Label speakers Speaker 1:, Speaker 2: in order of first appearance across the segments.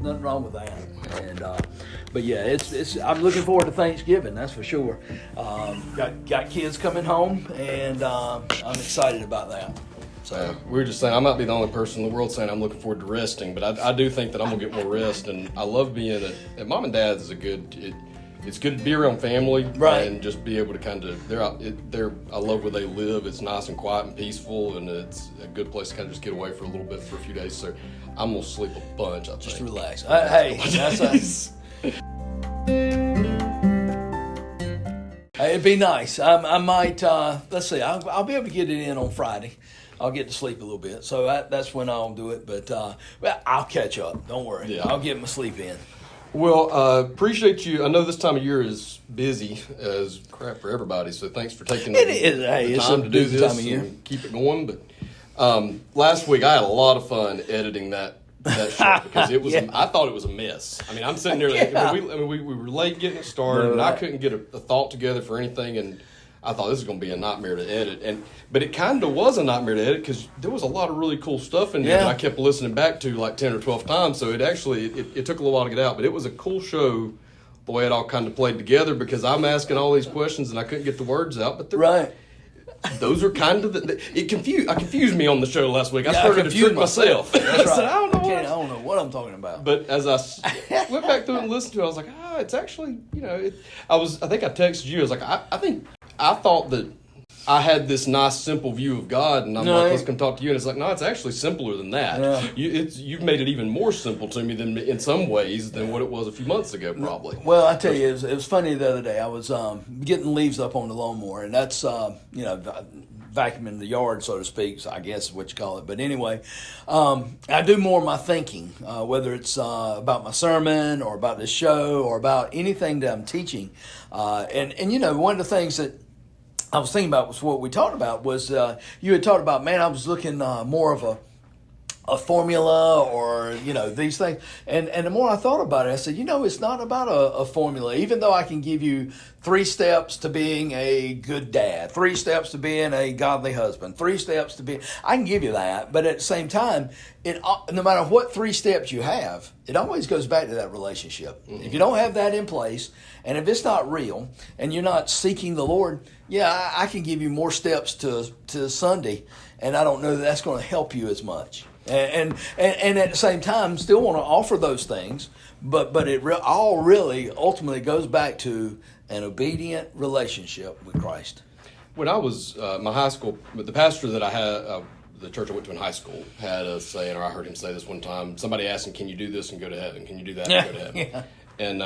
Speaker 1: nothing wrong with that. And but yeah, it's. I'm looking forward to Thanksgiving. That's for sure. Got kids coming home, and I'm excited about that. So
Speaker 2: we were just saying, I might be the only person in the world saying I'm looking forward to resting, but I do think that I'm gonna get more rest, and I love being at Mom and Dad's is a good. It's good to be around family,
Speaker 1: right,
Speaker 2: and just be able to kind of. I love where they live. It's nice and quiet and peaceful, and it's a good place to kind of just get away for a little bit for a few days. So I'm gonna sleep a bunch. I think.
Speaker 1: Just relax. Hey, that's it'd be nice. I might. Let's see. I'll be able to get it in on Friday. I'll get to sleep a little bit, so that's when I'll do it. But I'll catch up. Don't worry. Yeah. I'll get my sleep in.
Speaker 2: Well, appreciate you. I know this time of year is busy as crap for everybody, so thanks for taking the time to do this time of year. And keep it going. But last week I had a lot of fun editing that show because it was. I thought it was a mess. I mean, I'm sitting there. We were late getting it started, and I couldn't get a thought together for anything, and I thought this was going to be a nightmare to edit, but it kind of was a nightmare to edit because there was a lot of really cool stuff in there that I kept listening back to like 10 or 12 times. So it actually it took a little while to get out, but it was a cool show the way it all kind of played together because I'm asking all these questions and I couldn't get the words out. But those are kind of I confused me on the show last week. I started to trick myself.
Speaker 1: That's right.
Speaker 2: I said, I
Speaker 1: don't know what I'm talking about.
Speaker 2: But as I went back through and listened to it, I was like, it's actually, I think I texted you. I was like, I thought that I had this nice, simple view of God, and I'm like, let's come talk to you. And it's like, no, it's actually simpler than that. Yeah. You've made it even more simple to me than in some ways than what it was a few months ago, probably.
Speaker 1: Well, I tell you, it was funny the other day. I was getting leaves up on the lawnmower, and that's, vacuuming the yard, so to speak, so I guess is what you call it. But anyway, I do more of my thinking, whether it's about my sermon or about this show or about anything that I'm teaching. And one of the things that I was thinking about was what we talked about was you had talked about, man, I was looking more of a formula or, these things. And the more I thought about it, I said, it's not about a formula, even though I can give you 3 steps to being a good dad, 3 steps to being a godly husband, 3 steps to be, I can give you that. But at the same time, no matter what 3 steps you have, it always goes back to that relationship. Mm-hmm. If you don't have that in place, and if it's not real, and you're not seeking the Lord, I can give you more steps to Sunday, and I don't know that that's going to help you as much. And at the same time, still want to offer those things, but it all really ultimately goes back to an obedient relationship with Christ.
Speaker 2: When I was my high school, the pastor that I had, the church I went to in high school, had a saying, or I heard him say this one time. Somebody asked him, "Can you do this and go to heaven? Can you do that and go to heaven?" Yeah. And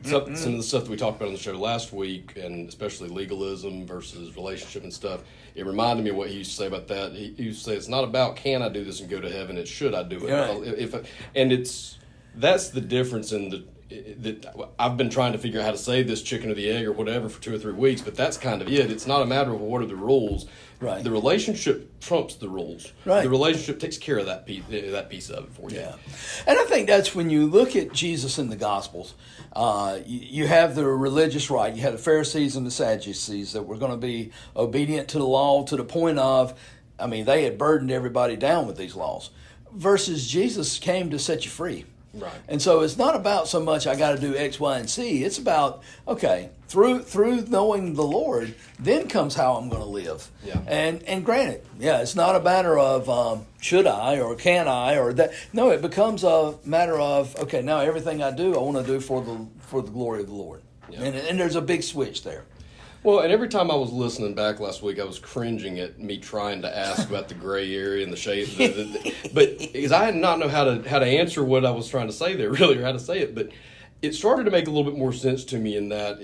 Speaker 2: some of the stuff that we talked about on the show last week, and especially legalism versus relationship and stuff, it reminded me of what he used to say about that. He used to say, it's not about can I do this and go to heaven, it's should I do it.
Speaker 1: Right.
Speaker 2: That's the difference in that I've been trying to figure out how to say this chicken or the egg or whatever for 2 or 3 weeks, but that's kind of it. It's not a matter of what are the rules.
Speaker 1: Right.
Speaker 2: The relationship trumps the rules.
Speaker 1: Right.
Speaker 2: The relationship takes care of that piece of it for you.
Speaker 1: Yeah. And I think that's when you look at Jesus in the Gospels, you have the religious right. You have the Pharisees and the Sadducees that were going to be obedient to the law to the point of, they had burdened everybody down with these laws. Versus Jesus came to set you free.
Speaker 2: Right.
Speaker 1: And so it's not about so much I got to do X, Y, and Z. It's about, okay, through knowing the Lord, then comes how I'm going to live.
Speaker 2: Yeah.
Speaker 1: And granted, it's not a matter of should I or can I or that. No, it becomes a matter of, okay, now everything I do, I want to do for the glory of the Lord. Yeah. And there's a big switch there.
Speaker 2: Well, and every time I was listening back last week, I was cringing at me trying to ask about the gray area and the shade, but because I did not know how to answer what I was trying to say there, really, or how to say it. But it started to make a little bit more sense to me in that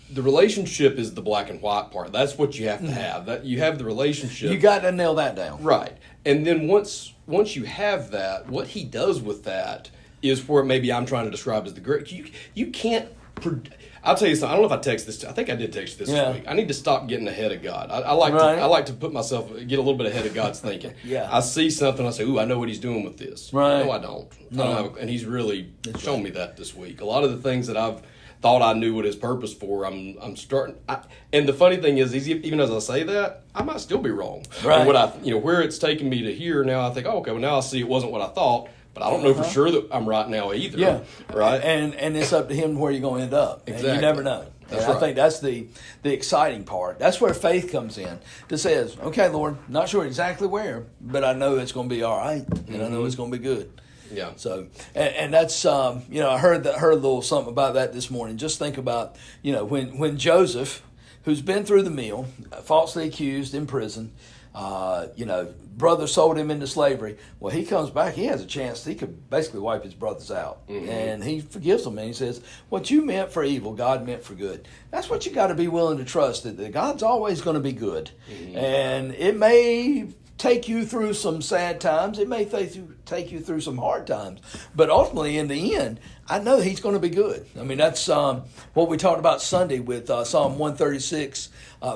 Speaker 2: the relationship is the black and white part. That's what you have to have. That you have the relationship.
Speaker 1: You got to nail that down,
Speaker 2: right? And then once you have that, what he does with that is where maybe I'm trying to describe as the gray. You can't. I'll tell you something. I don't know if I text this. I think I did text this week. I need to stop getting ahead of God. I like to put myself, get a little bit ahead of God's thinking.
Speaker 1: Yeah.
Speaker 2: I see something, I say, ooh, I know what he's doing with this.
Speaker 1: Right.
Speaker 2: No, I don't. And he's really shown me that this week. A lot of the things that I've thought I knew what his purpose for, I'm starting. And the funny thing is, even as I say that, I might still be wrong.
Speaker 1: Right.
Speaker 2: And where it's taken me to here now, I think, okay, well now I see it wasn't what I thought. But but I don't know for sure that I'm right now either.
Speaker 1: Yeah.
Speaker 2: Right.
Speaker 1: And it's up to him where you're going to end up.
Speaker 2: Exactly.
Speaker 1: And you never know.
Speaker 2: That's
Speaker 1: right. I think that's the exciting part. That's where faith comes in. That says, okay, Lord, not sure exactly where, but I know it's going to be all right, and I know it's going to be good.
Speaker 2: Yeah.
Speaker 1: So, and that's I heard a little something about that this morning. Just think about when Joseph, who's been through the mill, falsely accused in prison, brother sold him into slavery. Well, he comes back. He has a chance. He could basically wipe his brothers out. And he forgives them. And he says, what you meant for evil, God meant for good. That's what you got to be willing to trust, that God's always going to be good. And it may take you through some sad times. It may take you through some hard times. But ultimately, in the end, I know he's going to be good. I mean, that's what we talked about Sunday with Psalm 136,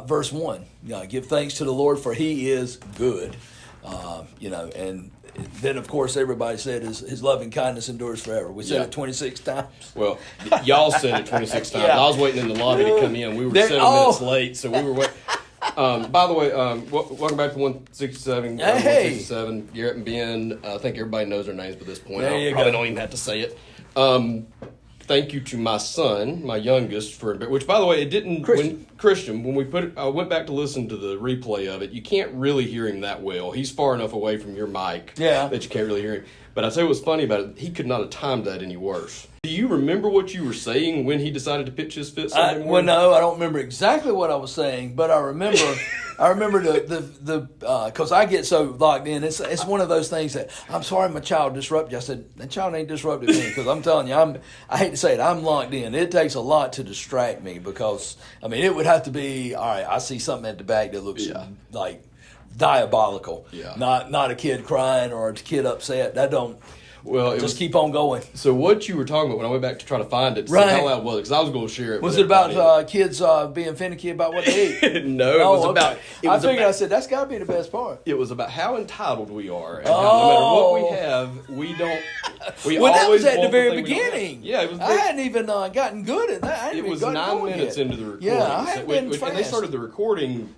Speaker 1: verse 1. Give thanks to the Lord, for he is good. And then, of course, everybody said his loving kindness endures forever. We said it 26 times.
Speaker 2: Well, y'all said it 26 times. I was waiting in the lobby to come in. We were 7 minutes late, so we were waiting. By the way, welcome back to 167.
Speaker 1: Hey.
Speaker 2: 167. Garrett and Ben. I think everybody knows their names by this point.
Speaker 1: There
Speaker 2: I
Speaker 1: you
Speaker 2: probably
Speaker 1: go.
Speaker 2: don't even have to say it. Thank you to my son, my youngest, which, by the way, it didn't. Christian, when we I went back to listen to the replay of it. You can't really hear him that well. He's far enough away from your mic that you can't really hear him. But I tell you what's funny about it, he could not have timed that any worse. Do you remember what you were saying when he decided to pitch his fit Sunday morning?
Speaker 1: Well, no, I don't remember exactly what I was saying, but I remember the because I get so locked in. It's one of those things that, I'm sorry my child disrupted you. I said, that child ain't disrupted me, because I'm telling you, I hate to say it, I'm locked in. It takes a lot to distract me, because, I mean, it would have to be, all right, I see something at the back that looks like diabolical.
Speaker 2: Yeah.
Speaker 1: Not a kid crying or a kid upset. That don't.
Speaker 2: Well,
Speaker 1: just keep on going.
Speaker 2: So what you were talking about when I went back to try to find it, to see how loud was it, because I was going to share it.
Speaker 1: Was it about kids being finicky about what they eat?
Speaker 2: No, it was about.
Speaker 1: I said that's got to be the best part.
Speaker 2: It was about how entitled we are, and how no matter what we have, we don't. Well,
Speaker 1: that was at the very beginning.
Speaker 2: Yeah, it was.
Speaker 1: I hadn't even gotten good at that.
Speaker 2: It was 9 minutes into the recording.
Speaker 1: Yeah, I had been fast.
Speaker 2: And they started the recording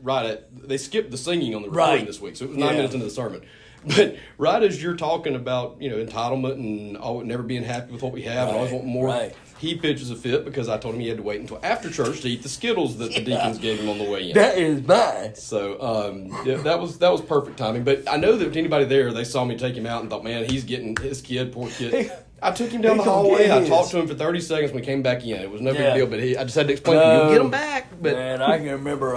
Speaker 2: they skipped the singing on the recording this week, so it was 9 minutes into the sermon. But right as you're talking about, entitlement and never being happy with what we have and always wanting more, he pitches a fit because I told him he had to wait until after church to eat the Skittles that the deacons gave him on the way in.
Speaker 1: That is mine.
Speaker 2: So that was perfect timing. But I know that anybody there, they saw me take him out and thought, man, he's getting his kid, poor kid. I took him down the hallway. I talked to him for 30 seconds when we came back in. It was no big deal, but I just had to explain to him, you'll get him back. But
Speaker 1: man, I can remember,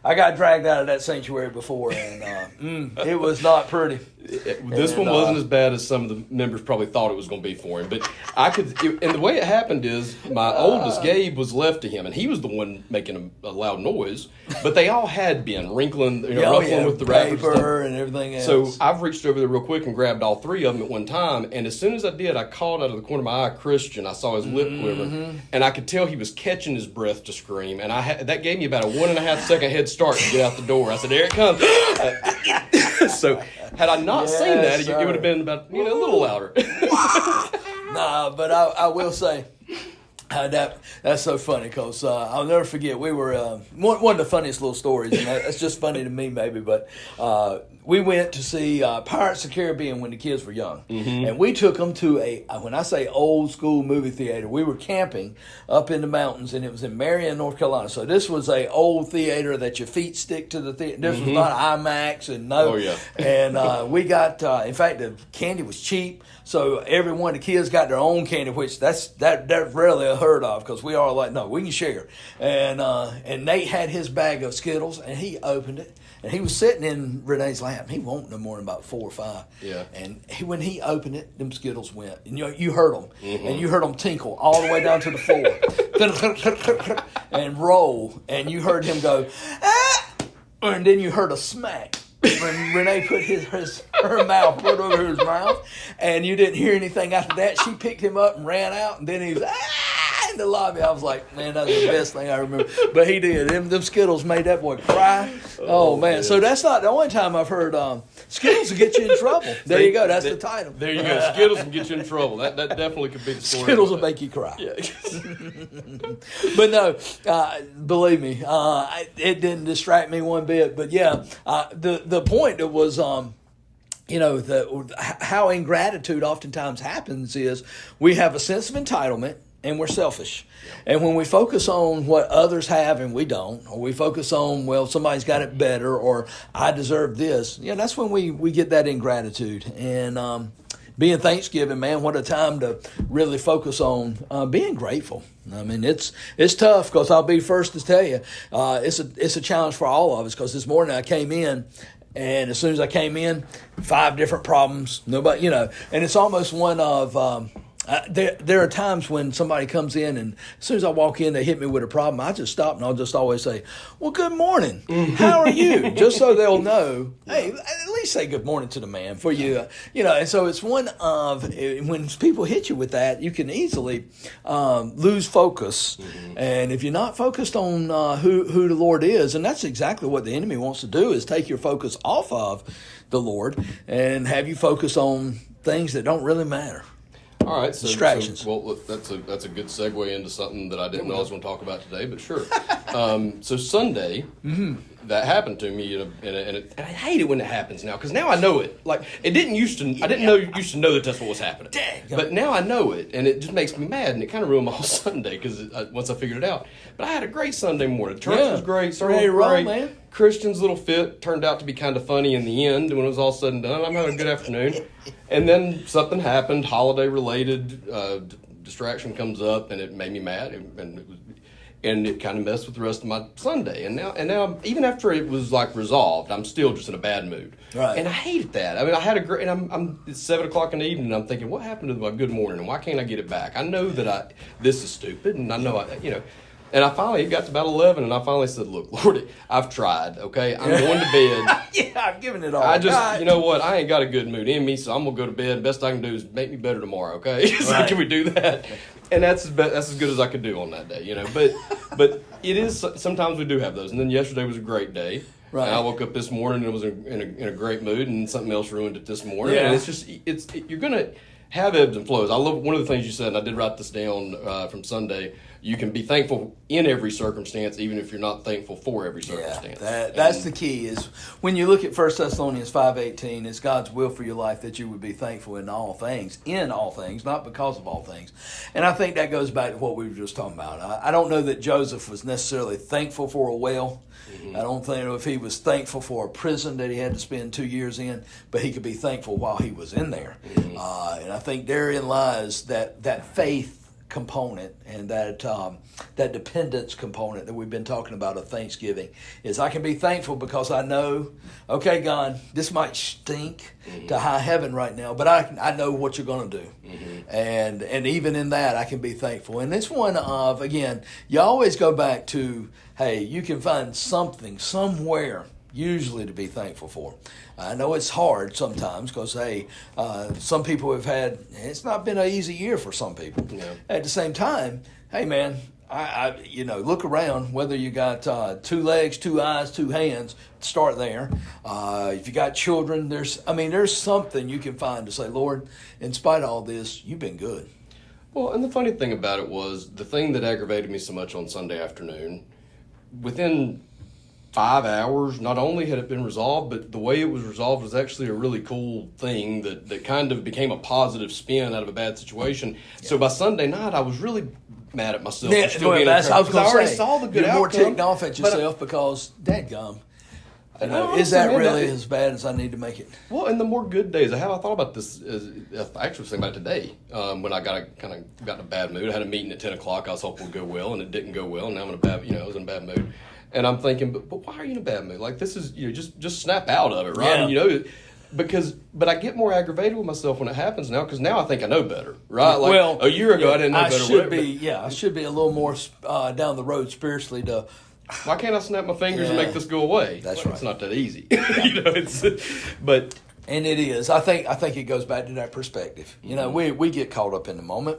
Speaker 1: I got dragged out of that sanctuary before, and it was not pretty.
Speaker 2: This one wasn't as bad as some of the members probably thought it was going to be for him. But and the way it happened is my oldest, Gabe, was left to him, and he was the one making a loud noise. But they all had been wrinkling, ruffling with the
Speaker 1: paper and everything else.
Speaker 2: So I've reached over there real quick and grabbed all three of them at one time. And as soon as I did, I called out of the corner of my eye, Christian. I saw his lip quiver, and I could tell he was catching his breath to scream. And that gave me about a 1.5 second head start to get out the door. I said, "There it comes." So had I not seen that, it would have been about a little louder.
Speaker 1: Nah, but I will say that's so funny, because I'll never forget, we were one of the funniest little stories, and that's just funny to me maybe, but we went to see Pirates of the Caribbean when the kids were young, and we took them to when I say old school movie theater, we were camping up in the mountains, and it was in Marion, North Carolina. So this was a old theater that your feet stick to the theater. This was not IMAX and we got in fact the candy was cheap, so every one of the kids got their own candy, which that's rarely heard of, because we are like, no, we can share. And Nate had his bag of Skittles, and he opened it. And he was sitting in Renee's lap. He won't no more than about 4 or 5.
Speaker 2: Yeah.
Speaker 1: And when he opened it, them Skittles went. And you heard them. And you heard them tinkle all the way down to the floor. And roll. And you heard him go, ah! And then you heard a smack when Renee put her mouth right over his mouth. And you didn't hear anything after that. She picked him up and ran out. And then he was, in the lobby. I was like, man, that's the best thing I remember. But he did. Them Skittles made that boy cry. Oh man. So that's not the only time I've heard Skittles will get you in trouble. There you go. That's the title.
Speaker 2: There you go. Skittles will get you in trouble. That definitely could be the story.
Speaker 1: Skittles will make you cry.
Speaker 2: Yeah.
Speaker 1: But no, believe me, it didn't distract me one bit. But yeah, the point that was how ingratitude oftentimes happens is we have a sense of entitlement and we're selfish. And when we focus on what others have and we don't, or we focus on, well, somebody's got it better, or I deserve this, that's when we get that ingratitude. And being Thanksgiving, man, what a time to really focus on being grateful. I mean, it's tough, because I'll be first to tell you, it's a challenge for all of us, because this morning I came in, and as soon as I came in, 5 different problems, nobody, and it's almost one of... There are times when somebody comes in, and as soon as I walk in, they hit me with a problem. I just stop, and I'll just always say, well, good morning. How are you? Just so they'll know, hey, at least say good morning to the man for you. And so it's one of, when people hit you with that, you can easily lose focus. And if you're not focused on who the Lord is, and that's exactly what the enemy wants to do, is take your focus off of the Lord and have you focus on things that don't really matter.
Speaker 2: All right,
Speaker 1: distractions.
Speaker 2: Well, that's a good segue into something that I didn't know I was going to talk about today, but sure. So Sunday, that happened to me, and I hate it when it happens now, because now I know it. Like, it didn't used to. I didn't used to know that that's what was happening. But now I know it, and it just makes me mad, and it kind of ruined my whole Sunday, because once I figured it out. But I had a great Sunday morning. Church was great. Sermon was great. Man. Christian's little fit turned out to be kind of funny in the end when it was all said and done. I'm having a good afternoon. And then something happened, holiday-related distraction comes up, and it made me mad, and it kind of messed with the rest of my Sunday. And now, even after it was like resolved, I'm still just in a bad mood. Right. And I hated that. I mean, I had a great, and it's 7:00 in the evening, and I'm thinking, what happened to my good morning, and why can't I get it back? I know that this is stupid, and I know And I finally, it got to about 11, and I finally said, look, Lord, I've tried, okay? I'm going to bed.
Speaker 1: Yeah, I've given it all.
Speaker 2: I just, you know what? I ain't got a good mood in me, so I'm going to go to bed. Best I can do is make me better tomorrow, okay? So can we do that? And that's as good as I could do on that day, But it is, sometimes we do have those. And then yesterday was a great day. Right. And I woke up this morning and was in a great mood, and something else ruined it this morning. Yeah. And it's just, you're going to have ebbs and flows. I love one of the things you said, and I did write this down from Sunday. You can be thankful in every circumstance, even if you're not thankful for every circumstance.
Speaker 1: That's the key. Is when you look at 1 Thessalonians 5:18, it's God's will for your life that you would be thankful in all things, not because of all things. And I think that goes back to what we were just talking about. I don't know that Joseph was necessarily thankful for a well. I don't think if he was thankful for a prison that he had to spend 2 years in, but he could be thankful while he was in there. And I think therein lies that faith component and that dependence component that we've been talking about of Thanksgiving. Is I can be thankful because I know, okay, God, this might stink to high heaven right now, but I know what you're going to do. And even in that, I can be thankful. And it's one of, again, you always go back to, hey, you can find something somewhere usually to be thankful for. I know it's hard sometimes because, hey, some people it's not been an easy year for some people. Yeah. At the same time, hey, man, I look around, whether you got 2 legs, 2 eyes, 2 hands, start there. If you got children, there's something you can find to say, Lord, in spite of all this, you've been good.
Speaker 2: Well, and the funny thing about it was the thing that aggravated me so much on Sunday afternoon, within 5 hours, not only had it been resolved, but the way it was resolved was actually a really cool thing that kind of became a positive spin out of a bad situation. Yeah. So by Sunday night, I was really mad at myself.
Speaker 1: Yeah, I already saw the good outcome. You're more ticked off at yourself because, dadgum, is that really as bad as I need to make it?
Speaker 2: Well, and the more good days I have, I thought about this. I actually was thinking about it today when I got in a bad mood. I had a meeting at 10 o'clock. I was hoping it would go well, and it didn't go well. And now I'm in a bad, I was in a bad mood. And I'm thinking, but why are you in a bad mood? Like, this is, just snap out of it, right? Yeah. But I get more aggravated with myself when it happens now, because now I think I know better, right? Like, well, a year ago I didn't know better.
Speaker 1: I should be a little more down the road spiritually to.
Speaker 2: Why can't I snap my fingers and make this go away?
Speaker 1: That's right.
Speaker 2: It's not that easy.
Speaker 1: And it is. I think it goes back to that perspective. We get caught up in the moment.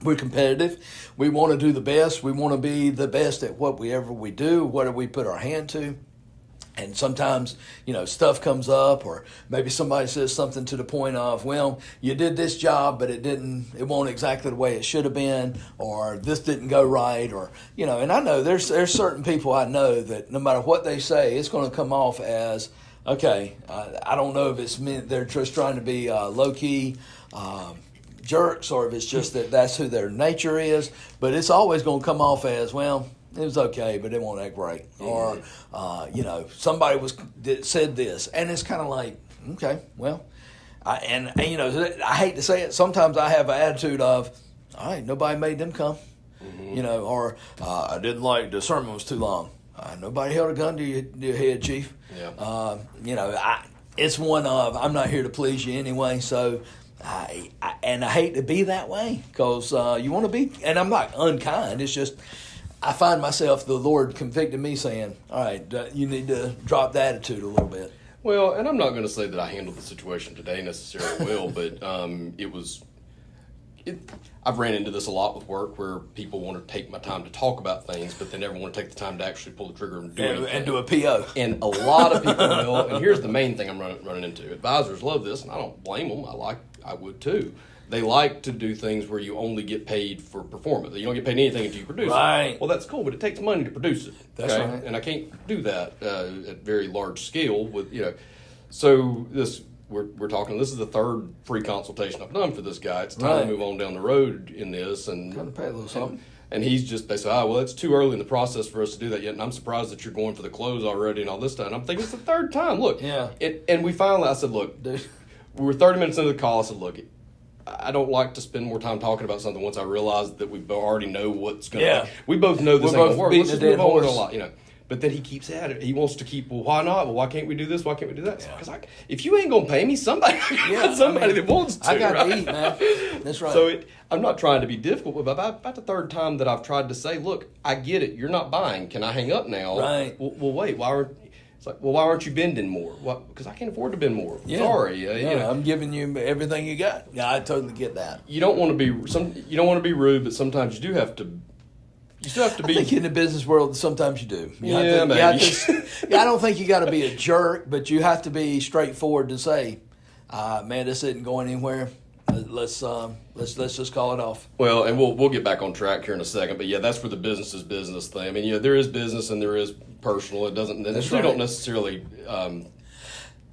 Speaker 1: We're competitive. We want to do the best. We want to be the best at whatever we do, whatever we put our hand to. And sometimes, stuff comes up, or maybe somebody says something to the point of, well, you did this job, but it wasn't exactly the way it should have been, or this didn't go right, or, and I know there's certain people I know that no matter what they say, it's going to come off as, okay, I don't know if it's meant they're just trying to be low key jerks, or if it's just that that's who their nature is. But it's always going to come off as, well, it was okay, but it won't act right, or somebody said this, and it's kind of like, okay, well, I hate to say it. Sometimes I have an attitude of, all right, nobody made them come, or I didn't like the sermon was too long. Nobody held a gun to your head, Chief.
Speaker 2: Yeah.
Speaker 1: It's one of, I'm not here to please you anyway, so I hate to be that way, because you want to be, and I'm not unkind, it's just I find myself, the Lord convicted me saying, all right, you need to drop the attitude a little bit.
Speaker 2: Well, and I'm not going to say that I handled the situation today necessarily well, but I've ran into this a lot with work, where people want to take my time to talk about things, but they never want to take the time to actually pull the trigger and do anything.
Speaker 1: And do a PO.
Speaker 2: And a lot of people will. And here's the main thing I'm running into. Advisors love this, and I don't blame them. I would too. They like to do things where you only get paid for performance. You don't get paid anything until you produce it. Well, that's cool, but it takes money to produce it.
Speaker 1: That's right.
Speaker 2: And I can't do that at very large scale with. So we're talking. This is the third free consultation I've done for this guy. It's time to move on down the road in this, and
Speaker 1: kind of pay a little something.
Speaker 2: And they say, well, it's too early in the process for us to do that yet, and I'm surprised that you're going for the close already and all this stuff. And I'm thinking, it's the third time. Look, and we finally, I said, look, we were 30 minutes into the call. I said, look, I don't like to spend more time talking about something once I realize that we already know what's going to happen. We both know this ain't going to work. Let's just move on with a lot, But then he keeps at it. He wants to keep, well, why not? Well, why can't we do this? Why can't we do that? Because if you ain't going to pay me, somebody that wants to.
Speaker 1: I got to eat, man. That's right.
Speaker 2: So I'm not trying to be difficult, but about the third time that I've tried to say, look, I get it. You're not buying. Can I hang up now?
Speaker 1: Right.
Speaker 2: Well, wait. It's like, well, why aren't you bending more? Because I can't afford to bend more.
Speaker 1: Yeah.
Speaker 2: Sorry.
Speaker 1: I'm giving you everything you got. Yeah, I totally get that.
Speaker 2: You don't want to be rude, but sometimes you do have to. You still have to be.
Speaker 1: I think in the business world, sometimes you do.
Speaker 2: Maybe.
Speaker 1: I don't think you got to be a jerk, but you have to be straightforward to say, "Man, this isn't going anywhere. Let's just call it off." Well,
Speaker 2: and we'll get back on track here in a second, but that's for the business thing. I mean, there is business and there is personal. It doesn't. Don't necessarily.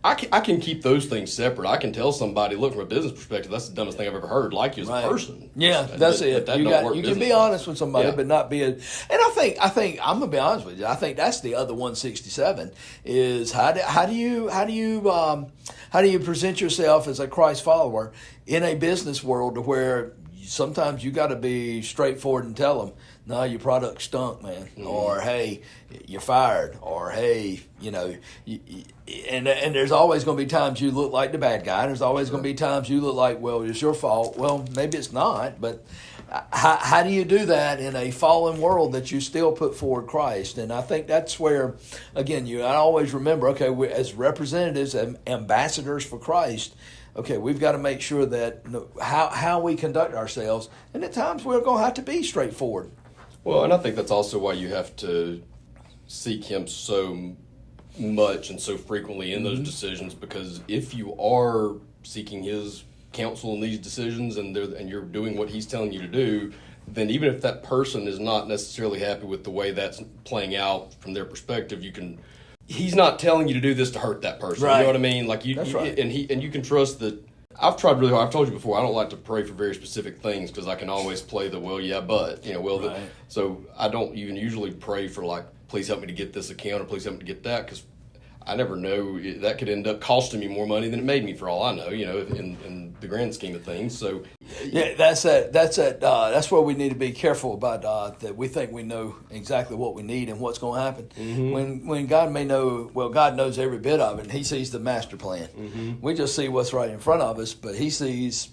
Speaker 2: I can keep those things separate. I can tell somebody, look, from a business perspective, that's the dumbest thing I've ever heard. Like you as a person.
Speaker 1: Yeah, that's it. You can be honest with somebody, but not be And I think I'm gonna be honest with you. I think that's the other 167 is how do you present yourself as a Christ follower in a business world to where sometimes you got to be straightforward and tell them, no, your product stunk, man, or hey, you're fired, or hey, and there's always going to be times you look like the bad guy. There's always going to be times you look like, well, it's your fault. Well, maybe it's not, but how do you do that in a fallen world that you still put forward Christ? And I think that's where, again, I always remember, okay, as representatives and ambassadors for Christ, okay, we've got to make sure that how we conduct ourselves, and at times we're going to have to be straightforward.
Speaker 2: Well, and I think that's also why you have to seek Him so much and so frequently in those decisions, because if you are seeking His counsel in these decisions and you're doing what He's telling you to do, then even if that person is not necessarily happy with the way that's playing out from their perspective, He's not telling you to do this to hurt that person.
Speaker 1: Right.
Speaker 2: You know what I mean? Like and you can trust that. I've tried really hard. I've told you before, I don't like to pray for very specific things because I can always play so I don't even usually pray for like, please help me to get this account or please help me to get that, because I never know, that could end up costing me more money than it made me for all I know, in the grand scheme of things. So
Speaker 1: yeah, that's where we need to be careful about that we think we know exactly what we need and what's going to happen. When God may know, God knows every bit of it, and He sees the master plan. We just see what's right in front of us, but He sees,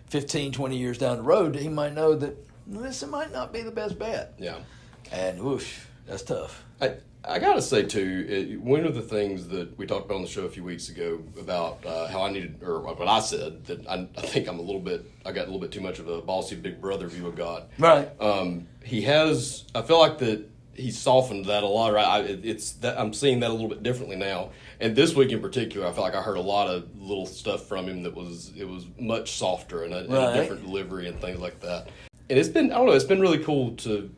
Speaker 1: 15, 20 years down the road, He might know that this might not be the best bet.
Speaker 2: Yeah.
Speaker 1: And whoosh, that's tough.
Speaker 2: I got to say, too, one of the things that we talked about on the show a few weeks ago about how I needed, or what I said, that I think I got a little bit too much of a bossy big brother view of God.
Speaker 1: Right.
Speaker 2: I feel like that he's softened that a lot. Right. I'm seeing that a little bit differently now. And this week in particular, I feel like I heard a lot of little stuff from him that was much softer and a different delivery and things like that. And it's been really cool to.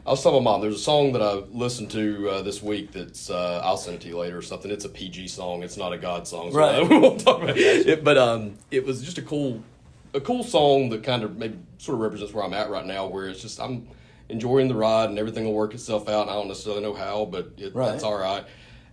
Speaker 2: I was telling my mom, there's a song that I listened to this week that's, I'll send it to you later or something. It's a PG song. It's not a God song. So
Speaker 1: right.
Speaker 2: We won't talk about it. But it was just a cool song that kind of maybe sort of represents where I'm at right now, where it's just I'm enjoying the ride and everything will work itself out. And I don't necessarily know how, but that's all right.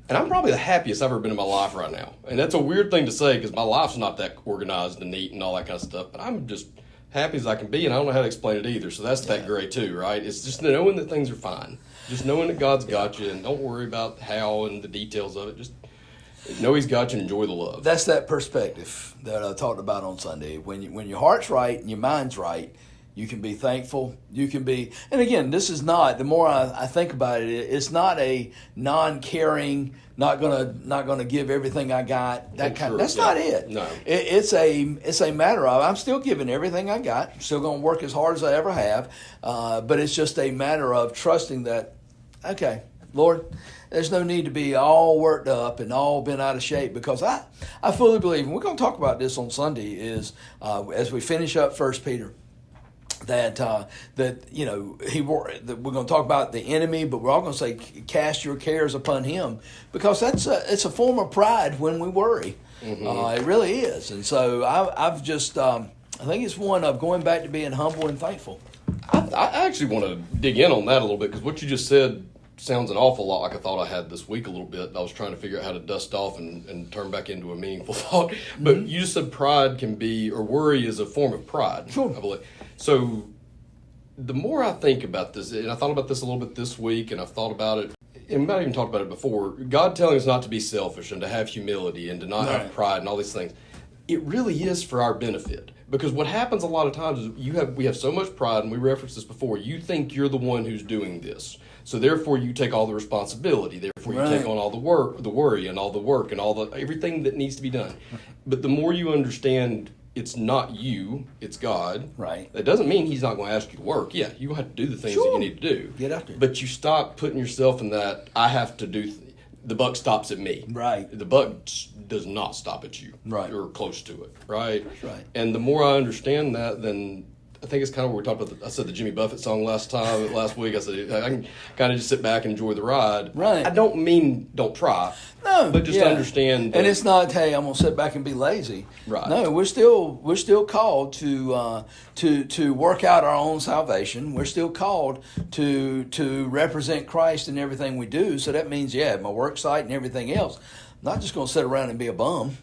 Speaker 2: And I'm probably the happiest I've ever been in my life right now. And that's a weird thing to say because my life's not that organized and neat and all that kind of stuff. But I'm just happy as I can be, and I don't know how to explain it either. So that's that great too, right? It's just knowing that things are fine. Just knowing that God's got you, and don't worry about how and the details of it. Just know He's got you and enjoy the love.
Speaker 1: That's that perspective that I talked about on Sunday. When your heart's right and your mind's right, you can be thankful. You can be, and again, this is not. The more I think about it, it's not a non-caring, not gonna give everything I got. That's not it.
Speaker 2: No,
Speaker 1: it's a matter of I'm still giving everything I got. I'm still gonna work as hard as I ever have. But it's just a matter of trusting that. Okay, Lord, there's no need to be all worked up and all bent out of shape because I fully believe, and we're going to talk about this on Sunday, is as we finish up 1 Peter. That we're going to talk about the enemy, but we're all going to say cast your cares upon him because it's a form of pride when we worry. Mm-hmm. It really is, and so I've just I think it's one of going back to being humble and thankful.
Speaker 2: I actually want to dig in on that a little bit because what you just said sounds an awful lot like I thought I had this week a little bit. I was trying to figure out how to dust off and turn back into a meaningful thought. But you just said pride can be, or worry is a form of pride.
Speaker 1: Sure.
Speaker 2: I believe. So the more I think about this, and I thought about this a little bit this week, and I've thought about it, and we might even talked about it before, God telling us not to be selfish and to have humility and to not have pride and all these things, it really is for our benefit. Because what happens a lot of times is we have so much pride, and we referenced this before, you think you're the one who's doing this. So therefore you take all the responsibility. Therefore you take on all the worry and all the work and everything that needs to be done. But the more you understand it's not you, it's God.
Speaker 1: Right.
Speaker 2: That doesn't mean He's not going to ask you to work. Yeah, you have to do the things that you need to do.
Speaker 1: Get after it.
Speaker 2: But you stop putting yourself in that, I have to do, the buck stops at me.
Speaker 1: Right.
Speaker 2: The buck does not stop at you.
Speaker 1: Right.
Speaker 2: Or close to it. Right?
Speaker 1: That's right.
Speaker 2: And the more I understand that, then I think it's kind of where we talked about, I said the Jimmy Buffett song last week. I said, I can kind of just sit back and enjoy the ride.
Speaker 1: Right.
Speaker 2: I don't mean don't try.
Speaker 1: No.
Speaker 2: But just understand.
Speaker 1: And it's not, hey, I'm going to sit back and be lazy.
Speaker 2: Right.
Speaker 1: No, we're still called to work out our own salvation. We're still called to represent Christ in everything we do. So that means, my work site and everything else. I'm not just going to sit around and be a bum.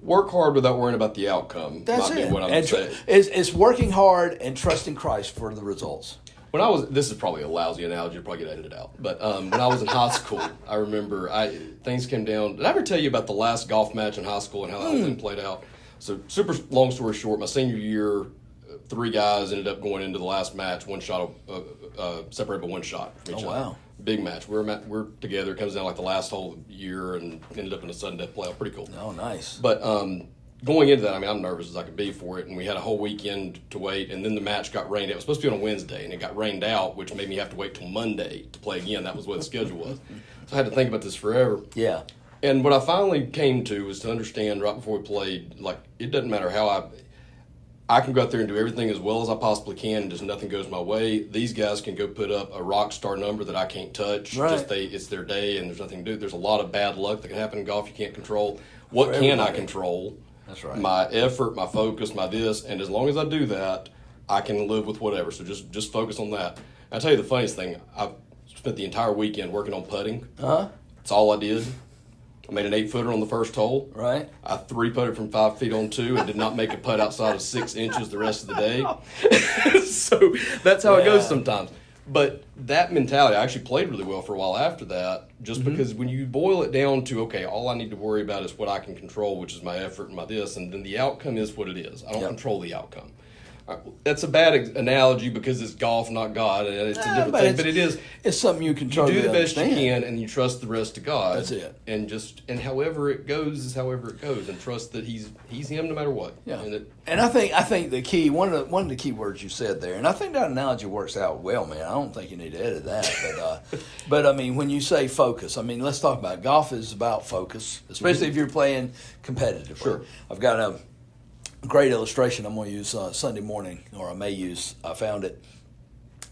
Speaker 2: Work hard without worrying about the outcome.
Speaker 1: That's
Speaker 2: might
Speaker 1: it.
Speaker 2: Be what I'm saying.
Speaker 1: It's working hard and trusting Christ for the results.
Speaker 2: This is probably a lousy analogy, it'll probably get edited out. But when I was in high school, I remember things came down. Did I ever tell you about the last golf match in high school and how that whole thing played out? So super long story short, my senior year, 3 guys ended up going into the last match, one shot, separated by one shot from each other.
Speaker 1: Wow.
Speaker 2: Big match. We're together. It comes down like the last whole year and ended up in a sudden death playoff. Pretty cool.
Speaker 1: Oh, nice.
Speaker 2: But going into that, I'm nervous as I could be for it, and we had a whole weekend to wait, and then the match got rained out. It was supposed to be on a Wednesday, and it got rained out, which made me have to wait till Monday to play again. That was what the schedule was. So I had to think about this forever.
Speaker 1: Yeah.
Speaker 2: And what I finally came to was to understand right before we played, like, it doesn't matter how I can go out there and do everything as well as I possibly can, and just nothing goes my way. These guys can go put up a rock star number that I can't touch.
Speaker 1: Right.
Speaker 2: It's their day, and there's nothing to do. There's a lot of bad luck that can happen in golf you can't control. What can I control?
Speaker 1: That's right.
Speaker 2: My effort, my focus, my this, and as long as I do that, I can live with whatever. So just focus on that. I'll tell you the funniest thing. I spent the entire weekend working on putting. That's all I did. I made an 8-footer on the first hole.
Speaker 1: Right.
Speaker 2: I 3-putted from 5 feet on 2 and did not make a putt outside of 6 inches the rest of the day. So that's how it goes sometimes. But that mentality, I actually played really well for a while after that, just because when you boil it down to, okay, all I need to worry about is what I can control, which is my effort and my this, and then the outcome is what it is. I don't control the outcome. That's a bad analogy because it's golf, not God, and it's a different thing. But
Speaker 1: it's something you can
Speaker 2: You do the best you can, and you trust the rest to God.
Speaker 1: That's it.
Speaker 2: And however it goes is however it goes, and trust that He's Him no matter what.
Speaker 1: Yeah. And I think the key one of the key words you said there, and I think that analogy works out well, man. I don't think you need to edit that, but I mean when you say focus, I mean let's talk about it. Golf is about focus, especially if you're playing competitively.
Speaker 2: Sure.
Speaker 1: I've got a great illustration I'm going to use Sunday morning, or I may use. I found it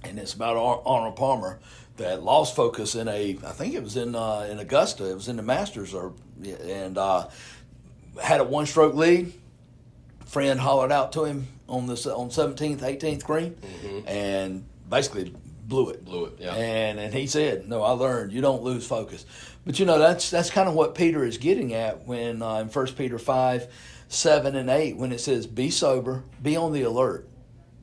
Speaker 1: and it's about Arnold Palmer that lost focus in I think it was in Augusta. It was in the Masters, and had a one-stroke lead. Friend hollered out to him on 17th, 18th green, and basically blew it.
Speaker 2: Yeah.
Speaker 1: And he said, "No, I learned you don't lose focus." But that's kind of what Peter is getting at when in 1 Peter 5, 7, and 8, when it says, "Be sober, be on the alert."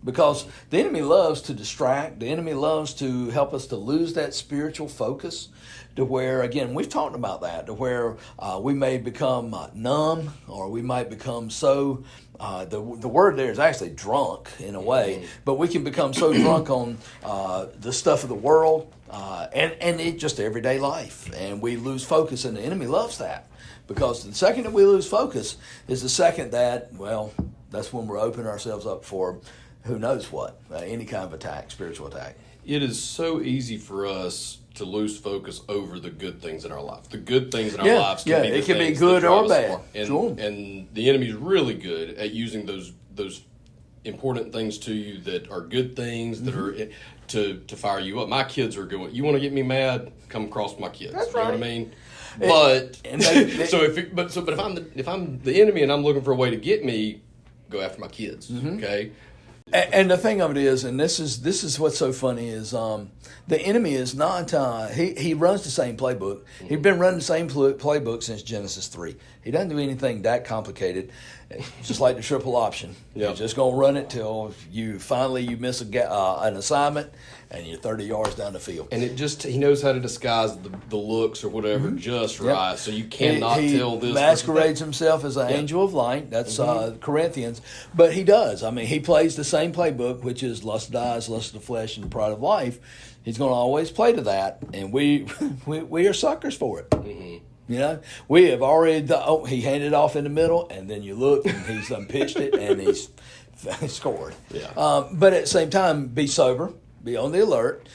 Speaker 1: Because the enemy loves to distract. The enemy loves to help us to lose that spiritual focus to where, again, we've talked about that, to where we may become numb, or we might become so, the word there is actually drunk in a way, but we can become so drunk on the stuff of the world and just everyday life. And we lose focus, and the enemy loves that. Because the second that we lose focus is the second that, well, that's when we're opening ourselves up for who knows what, any kind of attack, spiritual attack.
Speaker 2: It is so easy for us to lose focus over the good things in our life. The good things in our lives can be
Speaker 1: it can be good or bad.
Speaker 2: And the enemy's really good at using those important things to you that are good things that are to fire you up. My kids are going, you want to get me mad? Come across my kids.
Speaker 1: That's
Speaker 2: you know
Speaker 1: right.
Speaker 2: what I mean? But if I'm the enemy and I'm looking for a way to get me, go after my kids. Okay.
Speaker 1: And the thing of it is, and this is what's so funny is the enemy is not he runs the same playbook. He's been running the same playbook since Genesis 3. He doesn't do anything that complicated. It's just like the triple option. You're just gonna run it till you miss an assignment and you're 30 yards down the field.
Speaker 2: And he knows how to disguise the looks or whatever just right, so you cannot tell this.
Speaker 1: He masquerades himself as an angel of light. That's Corinthians. But he does. I mean, he plays the same playbook, which is lust of the eyes, lust of the flesh, and pride of life. He's going to always play to that, and we are suckers for it. You know, we have already. He handed off in the middle, and then you look, and he's pitched it, and he's scored. But at the same time, be sober. Be on the alert.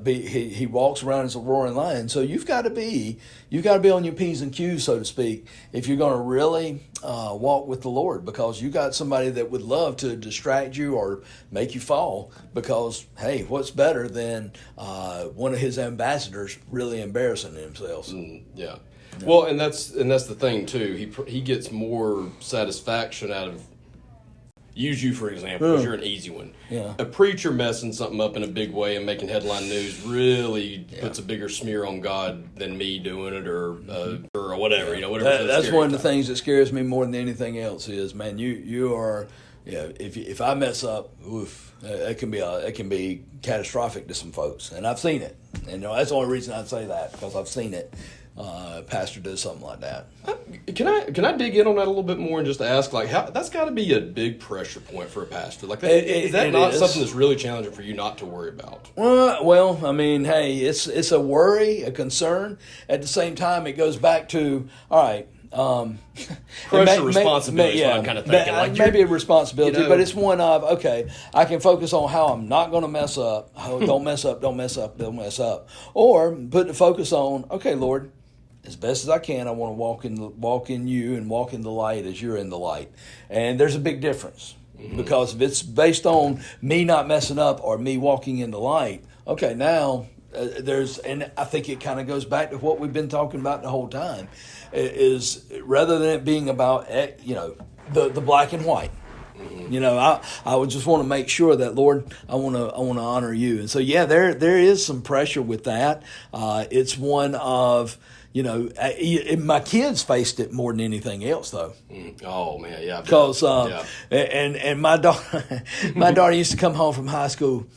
Speaker 1: He walks around as a roaring lion. So you've got to be on your P's and Q's, so to speak, if you're going to really walk with the Lord, because you got somebody that would love to distract you or make you fall. Because hey, what's better than one of his ambassadors really embarrassing themselves?
Speaker 2: Yeah. Well, and that's the thing too. He gets more satisfaction out of. Use you, for example, because you're an easy one.
Speaker 1: Yeah.
Speaker 2: A preacher messing something up in a big way and making headline news really puts a bigger smear on God than me doing it or whatever. You know, whatever.
Speaker 1: That's one of the things that scares me more than anything else is, man, you are, if I mess up, it can be catastrophic to some folks, and I've seen it. And that's the only reason I'd say that, because I've seen it. Pastor does something like that.
Speaker 2: Can I dig in on that a little bit more and just ask, like, how that's got to be a big pressure point for a pastor? Like, is that not something that's really challenging for you not to worry about?
Speaker 1: Well, I mean, hey, it's a worry, a concern. At the same time, it goes back to, all right.
Speaker 2: Pressure, responsibility is what I'm kind of thinking. Like
Speaker 1: maybe a responsibility, but it's one of, okay, I can focus on how I'm not going to mess up. Don't mess up, don't mess up, don't mess up. Or put the focus on, okay, Lord, as best as I can, I want to walk in you and walk in the light as you're in the light. And there's a big difference. Because if it's based on me not messing up or me walking in the light, okay, now and I think it kind of goes back to what we've been talking about the whole time, is rather than it being about, the black and white. I would just want to make sure that, Lord, I want to honor you. And so, there is some pressure with that. It's one of, my kids faced it more than anything else, though.
Speaker 2: Oh man, yeah.
Speaker 1: Because and my daughter used to come home from high school.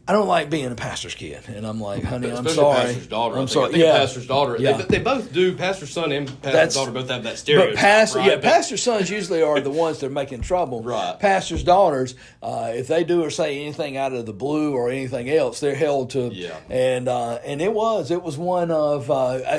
Speaker 1: I don't like being a pastor's kid. And I'm like, honey, I'm sorry.
Speaker 2: Pastor's daughter.
Speaker 1: I'm sorry.
Speaker 2: I think pastor's daughter. Yeah. They both do. Pastor's son and pastor's daughter both have that stereotype.
Speaker 1: But pastor's sons usually are the ones that are making trouble.
Speaker 2: Right.
Speaker 1: Pastor's daughters, if they do or say anything out of the blue or anything else, they're held to. Yeah. And it was one of,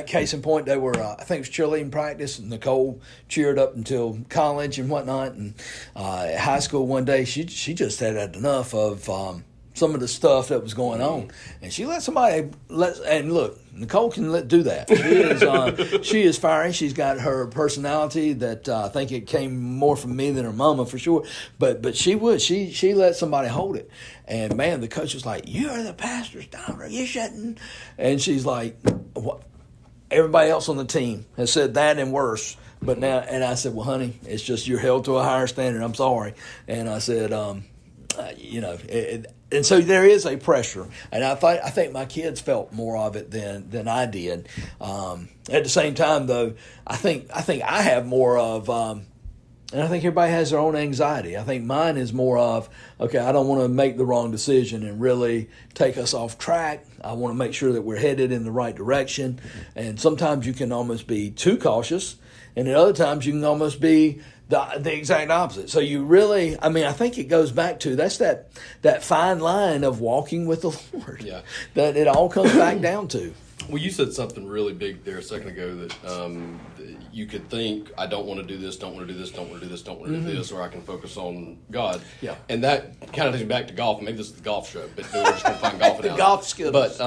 Speaker 1: case in point, they were, I think it was cheerleading practice. And Nicole cheered up until college and whatnot. And high school one day, she just had enough of some of the stuff that was going on, and she let somebody and look, Nicole can do that. She is fiery. She's got her personality that I think it came more from me than her mama for sure. But she let somebody hold it, and man, the coach was like, "You're the pastor's daughter. You shouldn't." And she's like, "What?" Everybody else on the team has said that and worse. But now, and I said, "Well, honey, it's just you're held to a higher standard. I'm sorry." And I said, and so there is a pressure, and I think my kids felt more of it than I did. At the same time, though, I think I have more of, and I think everybody has their own anxiety. I think mine is more of, okay, I don't want to make the wrong decision and really take us off track. I want to make sure that we're headed in the right direction. And sometimes you can almost be too cautious, and at other times you can almost be the exact opposite. So you really, I think it goes back to that fine line of walking with the Lord.
Speaker 2: Yeah.
Speaker 1: That it all comes back down to.
Speaker 2: Well, you said something really big there a second ago that you could think, I don't want to do this, don't want to do this, don't want to do this, don't want to do this, or I can focus on God.
Speaker 1: Yeah.
Speaker 2: And that kind of takes me back to golf. Maybe this is the golf show, but we're just going to find golf analogy.
Speaker 1: Golf Skittles.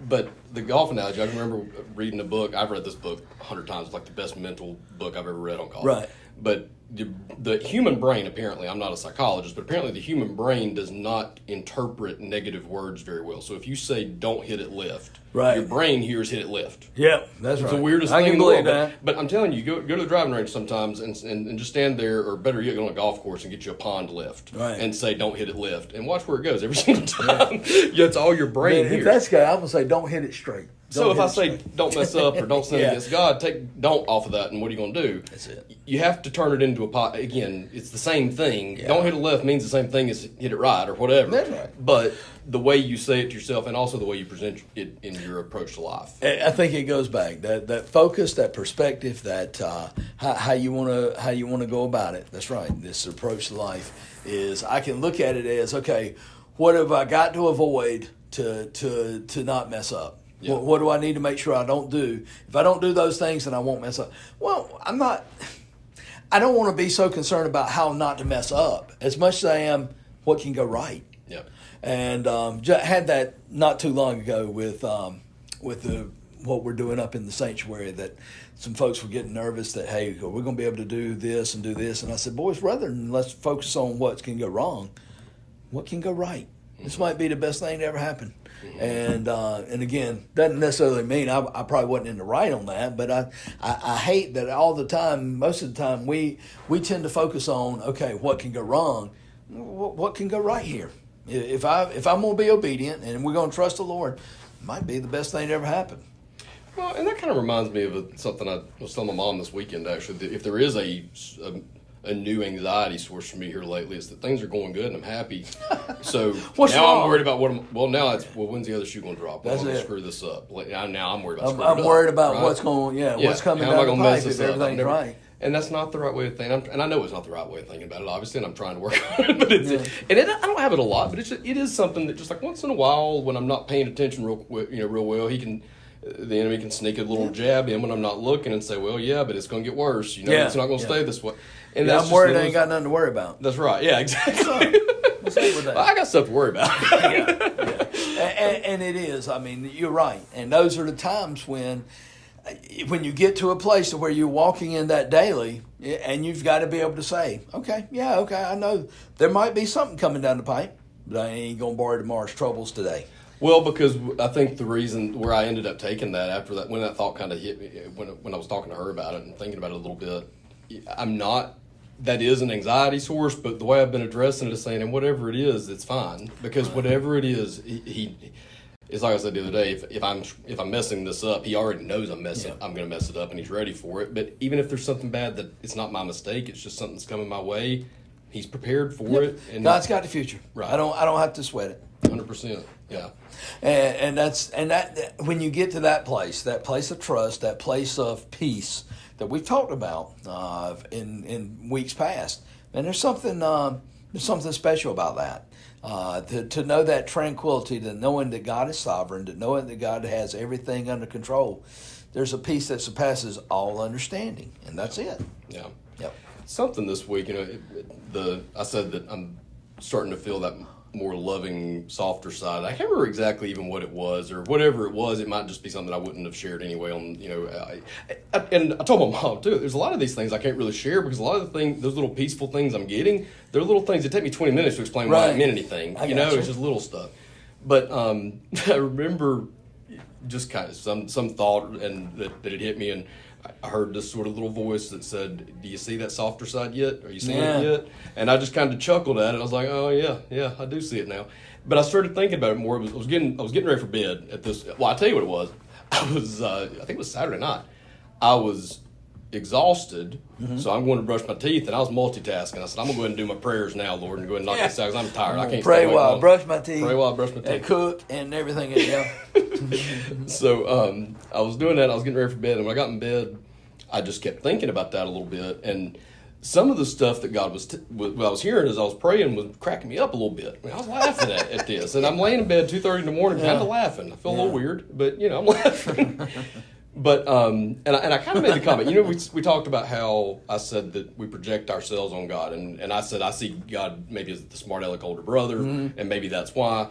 Speaker 2: But the golf analogy, I remember reading a book. I've read this book 100 times. It's like the best mental book I've ever read on golf.
Speaker 1: Right.
Speaker 2: But the human brain, apparently, I'm not a psychologist, but apparently the human brain does not interpret negative words very well. So if you say, don't hit it left,
Speaker 1: right,
Speaker 2: your brain hears hit it left.
Speaker 1: Yeah, that's right.
Speaker 2: It's the weirdest
Speaker 1: thing
Speaker 2: in the
Speaker 1: world.
Speaker 2: But I'm telling you, go to the driving range sometimes and just stand there, or better yet, go on a golf course and get you a pond left,
Speaker 1: right,
Speaker 2: and say, don't hit it left, and watch where it goes every single time. Yeah, it's all your brain hears.
Speaker 1: If that's good, I'm going to say, don't hit it straight.
Speaker 2: So if I say don't mess up or don't sin against God, take don't off of that, and what are you going to do?
Speaker 1: That's it.
Speaker 2: You have to turn it into a pot. Again, it's the same thing.
Speaker 1: Yeah.
Speaker 2: Don't hit it left means the same thing as hit it right or whatever.
Speaker 1: That's right.
Speaker 2: But the way you say it to yourself, and also the way you present it in your approach to life.
Speaker 1: I think it goes back that focus, that perspective, that how you want to go about it. That's right. This approach to life is, I can look at it as, okay, what have I got to avoid to not mess up?
Speaker 2: Yeah.
Speaker 1: What do I need to make sure I don't do? If I don't do those things, then I won't mess up. Well, I don't want to be so concerned about how not to mess up as much as I am what can go right.
Speaker 2: Yeah.
Speaker 1: And had that not too long ago with what we're doing up in the sanctuary, that some folks were getting nervous that, hey, we're going to be able to do this and do this. And I said, boys, rather than let's focus on what can go wrong, what can go right? Mm-hmm. This might be the best thing to ever happen. Mm-hmm. And again, doesn't necessarily mean I probably wasn't in the right on that, but I hate that all the time, most of the time, we tend to focus on, okay, what can go wrong? What can go right here? If I'm going to be obedient and we're going to trust the Lord, it might be the best thing to ever happen.
Speaker 2: Well, and that kind of reminds me of something I was telling my mom this weekend, actually. That if there is a new anxiety source for me here lately, is that things are going good and I'm happy. So now
Speaker 1: wrong?
Speaker 2: I'm worried about when's the other shoe going to drop? I'm going to screw this up. Now I'm worried about screwing it up. I'm
Speaker 1: worried about
Speaker 2: right?
Speaker 1: what's coming
Speaker 2: How
Speaker 1: down
Speaker 2: am
Speaker 1: the
Speaker 2: I
Speaker 1: pipe if everything's right.
Speaker 2: And that's not the right way of thinking. And I know it's not the right way of thinking about it, obviously, and I'm trying to work on it. But I don't have it a lot, but it is something that just like once in a while, when I'm not paying attention real well, the enemy can sneak a little jab in when I'm not looking and say, well, yeah, but it's going to get worse. It's not going to stay this way. And that's
Speaker 1: I'm worried I ain't got nothing to worry about.
Speaker 2: That's right. Yeah, exactly.
Speaker 1: What's up with that?
Speaker 2: I got stuff to worry about.
Speaker 1: And it is. I mean, you're right. And those are the times when you get to a place where you're walking in that daily, and you've got to be able to say, okay, I know there might be something coming down the pipe, but I ain't going to borrow tomorrow's troubles today.
Speaker 2: Well, because I think the reason where I ended up taking that after that, when that thought kind of hit me, when I was talking to her about it and thinking about it a little bit, that is an anxiety source, but the way I've been addressing it is saying, and whatever it is, it's fine. Because whatever it is, it's like I said the other day, if I'm messing this up, he already knows I'm going to mess it up, and he's ready for it. But even if there's something bad that it's not my mistake, it's just something that's coming my way, he's prepared for it. And
Speaker 1: God's got the future.
Speaker 2: Right.
Speaker 1: I don't have to sweat it.
Speaker 2: 100%. Yeah.
Speaker 1: And that when you get to that place of trust, that place of peace that we've talked about in weeks past, and there's something special about that. To know that tranquility, to knowing that God is sovereign, to knowing that God has everything under control. There's a peace that surpasses all understanding, and that's it.
Speaker 2: Yeah.
Speaker 1: Yep.
Speaker 2: Something this week, I said that I'm starting to feel that more loving, softer side. I can't remember exactly even what it was or whatever it was. It might just be something I wouldn't have shared anyway. And I told my mom too. There's a lot of these things I can't really share because a lot of the things, those little peaceful things I'm getting, they're little things that take me 20 minutes to explain why it meant anything. It's just little stuff. But I remember just kind of some thought and that it hit me, and I heard this sort of little voice that said, "Do you see that softer side yet? Are you seeing it yet?" And I just kind of chuckled at it. I was like, "Oh yeah, I do see it now." But I started thinking about it more. I was getting ready for bed at this. Well, I tell you what it was. I think it was Saturday night. I was exhausted, so I'm going to brush my teeth, and I was multitasking. I said, "I'm gonna go ahead and do my prayers now, Lord, and go ahead and knock this out because I'm tired. I can't
Speaker 1: pray while I brush my teeth.
Speaker 2: Pray while I brush my teeth,
Speaker 1: and cook and everything else."
Speaker 2: So I was doing that. I was getting ready for bed, and when I got in bed, I just kept thinking about that a little bit, and some of the stuff that God what I was hearing as I was praying was cracking me up a little bit. I mean, I was laughing at this, and I'm laying in bed 2:30 in the morning, kind of laughing. I feel a little weird, but I'm laughing. But and I kind of made the comment. We talked about how I said that we project ourselves on God, and I said I see God maybe as the smart aleck older brother, and maybe that's why.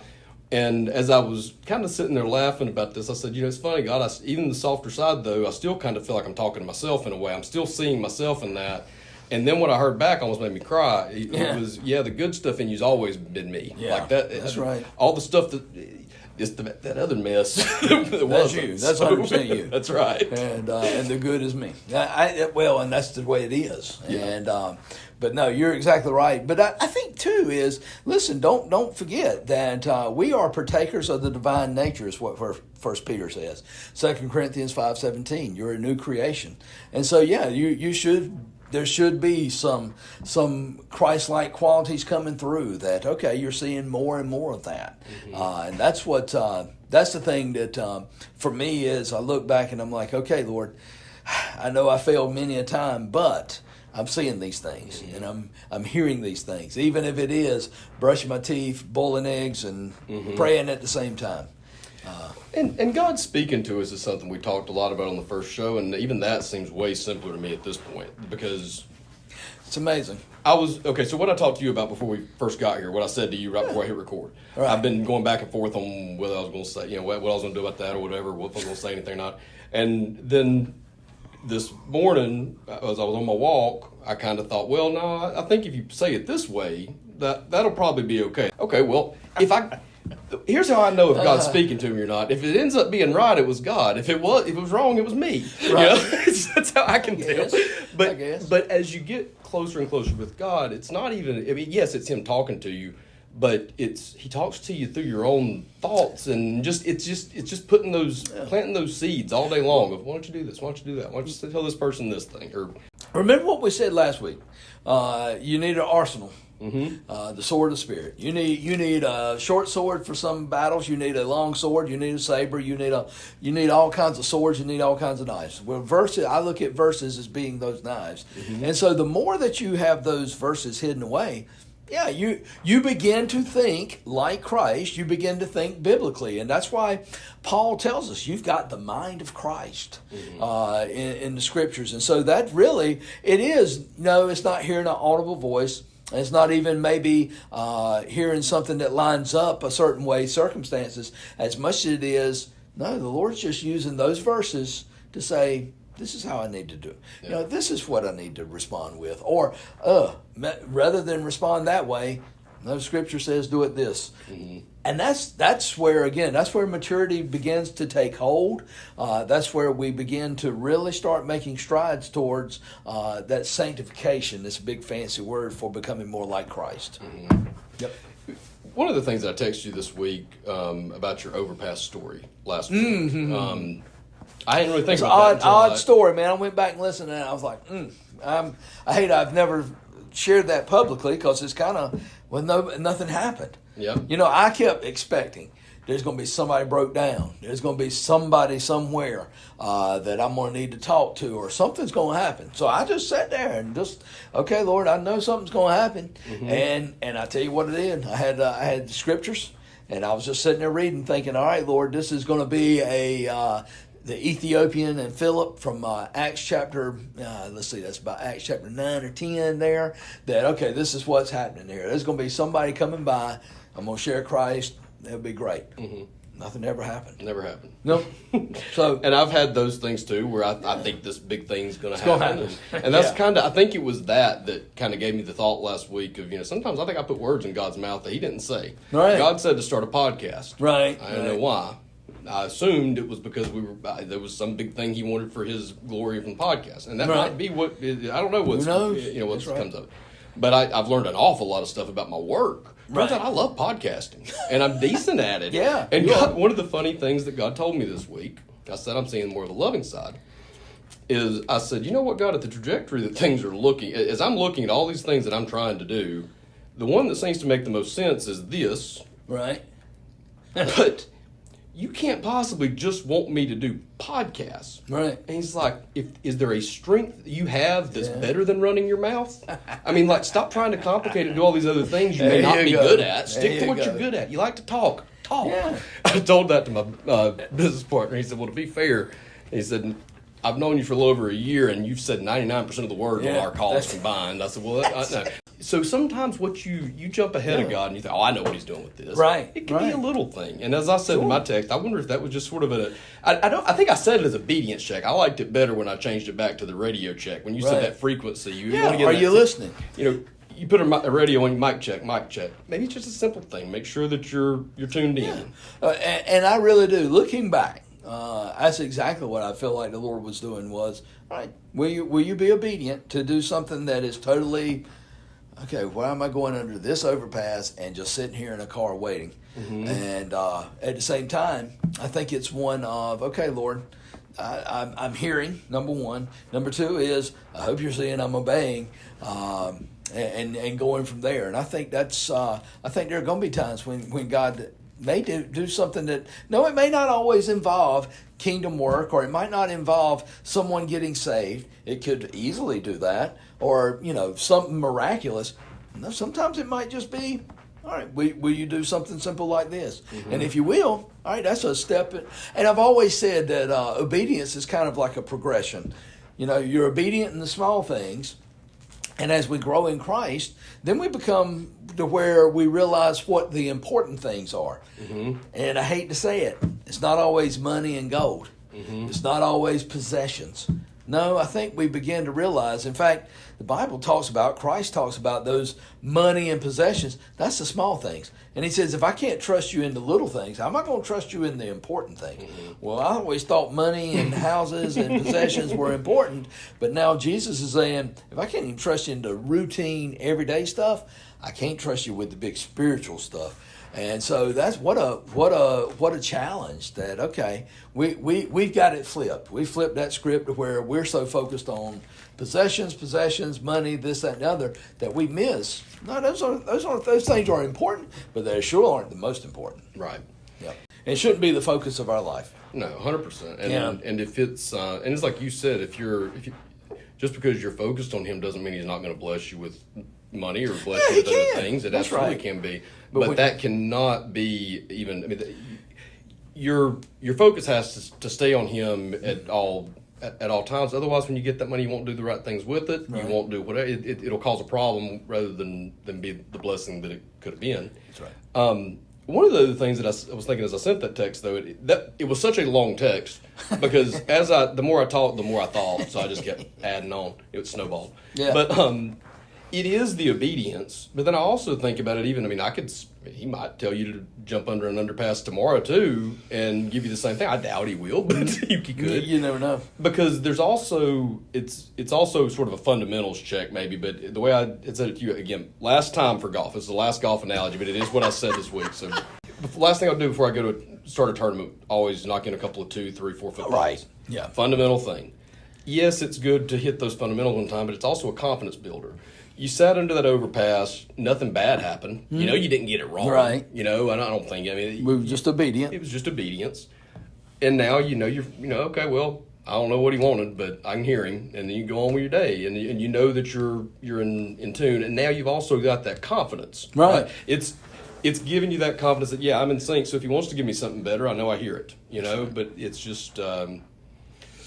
Speaker 2: And as I was kind of sitting there laughing about this, I said, it's funny, God, even the softer side, though, I still kind of feel like I'm talking to myself in a way. I'm still seeing myself in that. And then what I heard back almost made me cry. It was, the good stuff in you's always been me.
Speaker 1: Yeah,
Speaker 2: like that.
Speaker 1: That's right.
Speaker 2: All the stuff that other mess.
Speaker 1: That's you. That's 100% you.
Speaker 2: That's right.
Speaker 1: And the good is me. And that's the way it is.
Speaker 2: Yeah.
Speaker 1: And but no, you're exactly right. But I think too is, listen, don't forget that we are partakers of the divine nature, is what First Peter says. 2 Corinthians 5:17. You're a new creation, and so you should. There should be some Christ-like qualities coming through that, okay, you're seeing more and more of that. And that's that's the thing that for me is I look back and I'm like, okay, Lord, I know I failed many a time, but I'm seeing these things and I'm hearing these things, even if it is brushing my teeth, boiling eggs, and praying at the same time.
Speaker 2: And God speaking to us is something we talked a lot about on the first show, and even that seems way simpler to me at this point because
Speaker 1: it's amazing.
Speaker 2: So what I talked to you about before we first got here, what I said to you right before I hit record. Right. I've been going back and forth on whether I was going to say, what I was going to do about that or whatever, what I was going to say anything or not. And then this morning, as I was on my walk, I kind of thought, well, no, I think if you say it this way, that'll probably be okay. Okay, well, here's how I know if God's speaking to me or not. If it ends up being right, it was God. If it was wrong, it was me. Right. That's how I can tell. But as you get closer and closer with God, it's not even. I mean, yes, it's Him talking to you, but He talks to you through your own thoughts, and it's just planting those seeds all day long of why don't you do this? Why don't you do that? Why don't you tell this person this thing? Or
Speaker 1: remember what we said last week. You need an arsenal. The sword of the Spirit. You need a short sword for some battles. You need a long sword. You need a saber. You need all kinds of swords. You need all kinds of knives. Well, I look at verses as being those knives. And so the more that you have those verses hidden away, you begin to think like Christ. You begin to think biblically, and that's why Paul tells us you've got the mind of Christ in the Scriptures. And so that really it is. No, it's not hearing an audible voice. It's not even maybe hearing something that lines up a certain way, circumstances, as much as it is, no, the Lord's just using those verses to say, this is how I need to do it. Yeah. This is what I need to respond with. Or rather than respond that way, no, Scripture says do it this. And that's where maturity begins to take hold. That's where we begin to really start making strides towards that sanctification, this big fancy word for becoming more like Christ.
Speaker 2: Yep. One of the things that I texted you this week about your overpass story last week, I didn't really think about that. It's an odd story, man.
Speaker 1: I went back and listened to it, and I was like, I've never shared that publicly because it's kind of, nothing happened.
Speaker 2: Yeah.
Speaker 1: I kept expecting there's going to be somebody broke down. There's going to be somebody somewhere that I'm going to need to talk to, or something's going to happen. So I just sat there and just, okay, Lord, I know something's going to happen. And I tell you what it is. I had the Scriptures, and I was just sitting there reading, thinking, all right, Lord, this is going to be the Ethiopian and Philip from Acts chapter, let's see, that's about Acts chapter 9 or 10 there, that, okay, this is what's happening here. There's going to be somebody coming by. I'm going to share Christ. It'll be great. Mm-hmm. Nothing ever happened.
Speaker 2: Never happened.
Speaker 1: Nope. So,
Speaker 2: and I've had those things too, where I think this big thing's going to happen. And that's kind of, I think it was that kind of gave me the thought last week of, sometimes I think I put words in God's mouth that he didn't say.
Speaker 1: Right.
Speaker 2: God said to start a podcast.
Speaker 1: Right.
Speaker 2: I don't know why. I assumed it was because there was some big thing he wanted for his glory from the podcast. And that might be what, I don't know what comes of it. But I've learned an awful lot of stuff about my work. Turns out I love podcasting, and I'm decent at it.
Speaker 1: Yeah.
Speaker 2: And God, one of the funny things that God told me this week, I said I'm seeing more of the loving side, is I said, you know what, God, at the trajectory that things are looking, as I'm looking at all these things that I'm trying to do, the one that seems to make the most sense is this.
Speaker 1: Right.
Speaker 2: But you can't possibly just want me to do podcasts.
Speaker 1: Right.
Speaker 2: And he's like, is there a strength you have that's better than running your mouth? I mean, stop trying to complicate it and do all these other things you may not be good at. Stick to what you're good at. You like to talk. Talk. Yeah. I told that to my business partner. He said, well, to be fair, he said, I've known you for a little over a year, and you've said 99% of the words on our calls combined. I said, well, no. So sometimes what you jump ahead of God and you think, I know what he's doing with this.
Speaker 1: Right.
Speaker 2: It can be a little thing. And as I said in my text, I wonder if that was just sort of I think I said it as obedience check. I liked it better when I changed it back to the radio check. When you said that frequency, you want to get
Speaker 1: are you listening?
Speaker 2: You put a radio on, mic check. Maybe it's just a simple thing. Make sure that you're tuned in.
Speaker 1: And I really do. Looking back, that's exactly what I feel like the Lord was doing was, all right, will you be obedient to do something that is totally, okay, why am I going under this overpass and just sitting here in a car waiting? Mm-hmm. And at the same time, I think it's one of, okay, Lord, I'm hearing, number one. Number two is, I hope you're seeing I'm obeying, and going from there. And I think I think there are going to be times when God may do something that, no, it may not always involve kingdom work, or it might not involve someone getting saved. It could easily do that, or, something miraculous. No, sometimes it might just be, all right, will you do something simple like this? Mm-hmm. And if you will, all right, that's a step. And I've always said that obedience is kind of like a progression. You're obedient in the small things, and as we grow in Christ, then we become to where we realize what the important things are. Mm-hmm. And I hate to say it, it's not always money and gold. Mm-hmm. It's not always possessions. No, I think we begin to realize, in fact, the Bible Christ talks about those money and possessions. That's the small things. And he says, if I can't trust you in the little things, how am I going to trust you in the important things? Mm-hmm. Well, I always thought money and houses and possessions were important. But now Jesus is saying, if I can't even trust you in the routine, everyday stuff, I can't trust you with the big spiritual stuff. And so that's what a challenge that, okay, we've got it flipped. We flipped that script to where we're so focused on possessions, money, this, that, and the other, that we miss. No, those things are important, but they sure aren't the most important.
Speaker 2: Right.
Speaker 1: Yeah. It shouldn't be the focus of our life.
Speaker 2: No, 100%. And if it's and it's like you said, if you just because you're focused on him doesn't mean he's not going to bless you with money or bless you with other things. It absolutely can be. But that cannot be even. I mean, your focus has to stay on him at all times. Otherwise, when you get that money, you won't do the right things with it. Right. You won't do whatever. It'll cause a problem rather than be the blessing that it could have been.
Speaker 1: That's right.
Speaker 2: One of the other things that I was thinking as I sent that text, though, it was such a long text because the more I talked, the more I thought. So I just kept adding on. It snowballed. Yeah. But it is the obedience. But then I also think about it. He might tell you to jump under an underpass tomorrow too, and give you the same thing. I doubt he will, but he could.
Speaker 1: You never know.
Speaker 2: Because there's also it's also sort of a fundamentals check maybe. But the way I said it to you again last time for golf, it's the last golf analogy, but it is what I said this week. So the last thing I'll do before I go to start a tournament, always knock in a couple of 2, 3, 4 foot balls.
Speaker 1: Right. Yeah.
Speaker 2: Fundamental thing. Yes, it's good to hit those fundamentals on time, but it's also a confidence builder. You sat under that overpass, nothing bad happened. Mm-hmm. You didn't get it wrong.
Speaker 1: Right.
Speaker 2: And I don't think,
Speaker 1: we were just obedient.
Speaker 2: It was just obedience. And now, you're, okay, well, I don't know what he wanted, but I can hear him. And then you go on with your day. And you know that you're in tune. And now you've also got that confidence.
Speaker 1: Right.
Speaker 2: It's giving you that confidence that, I'm in sync. So if he wants to give me something better, I know I hear it, but it's just,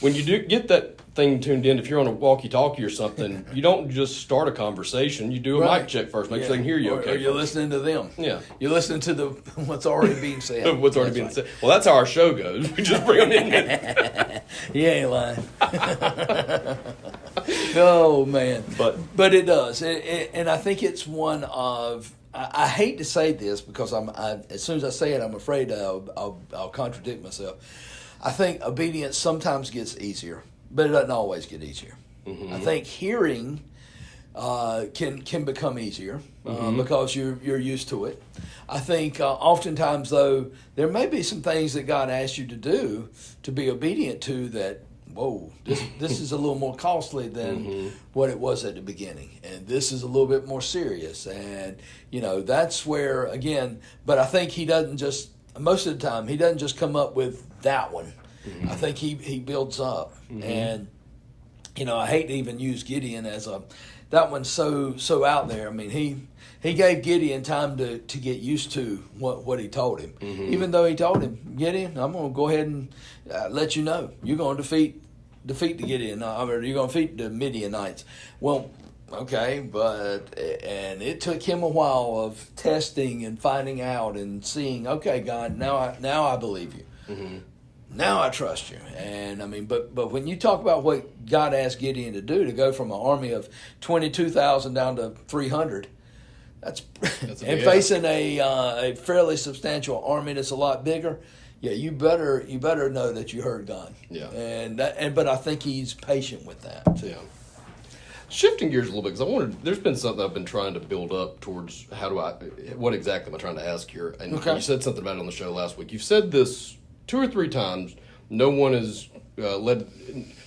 Speaker 2: when you do get that thing tuned in, if you're on a walkie-talkie or something, you don't just start a conversation. You do a mic check first, make sure they can hear you okay.
Speaker 1: Or you're listening to them.
Speaker 2: Yeah.
Speaker 1: You're listening to what's already being said.
Speaker 2: What's already being said. Well, that's how our show goes. We just bring them in.
Speaker 1: You ain't lying. Oh, man. But it does. And I think it's one of... I hate to say this because as soon as I say it, I'm afraid I'll contradict myself. I think obedience sometimes gets easier, but it doesn't always get easier. Mm-hmm. I think hearing can become easier because you're used to it. I think oftentimes, though, there may be some things that God asks you to do to be obedient to that. Whoa, this is a little more costly than what it was at the beginning. And this is a little bit more serious. And, that's where, again, but I think he doesn't just, most of the time, he doesn't just come up with that one. Mm-hmm. I think he builds up. Mm-hmm. And, I hate to even use Gideon as that one's so out there. I mean, he gave Gideon time to get used to what he told him. Mm-hmm. Even though he told him, Gideon, I'm going to go ahead and let you know. You're going to defeat the Gideon, or you're going to defeat the Midianites. Well, okay, and it took him a while of testing and finding out and seeing, okay, God, now I believe you. Mm-hmm. Now I trust you. And I mean, but when you talk about what God asked Gideon to do, to go from an army of 22,000 down to 300, that's and facing a fairly substantial army that's a lot bigger. Yeah, you better know that you heard God.
Speaker 2: Yeah,
Speaker 1: but I think He's patient with that too.
Speaker 2: Yeah. Shifting gears a little bit, because there's been something I've been trying to build up towards. What exactly am I trying to ask here? And you said something about it on the show last week. You've said this 2 or 3 times. No one is led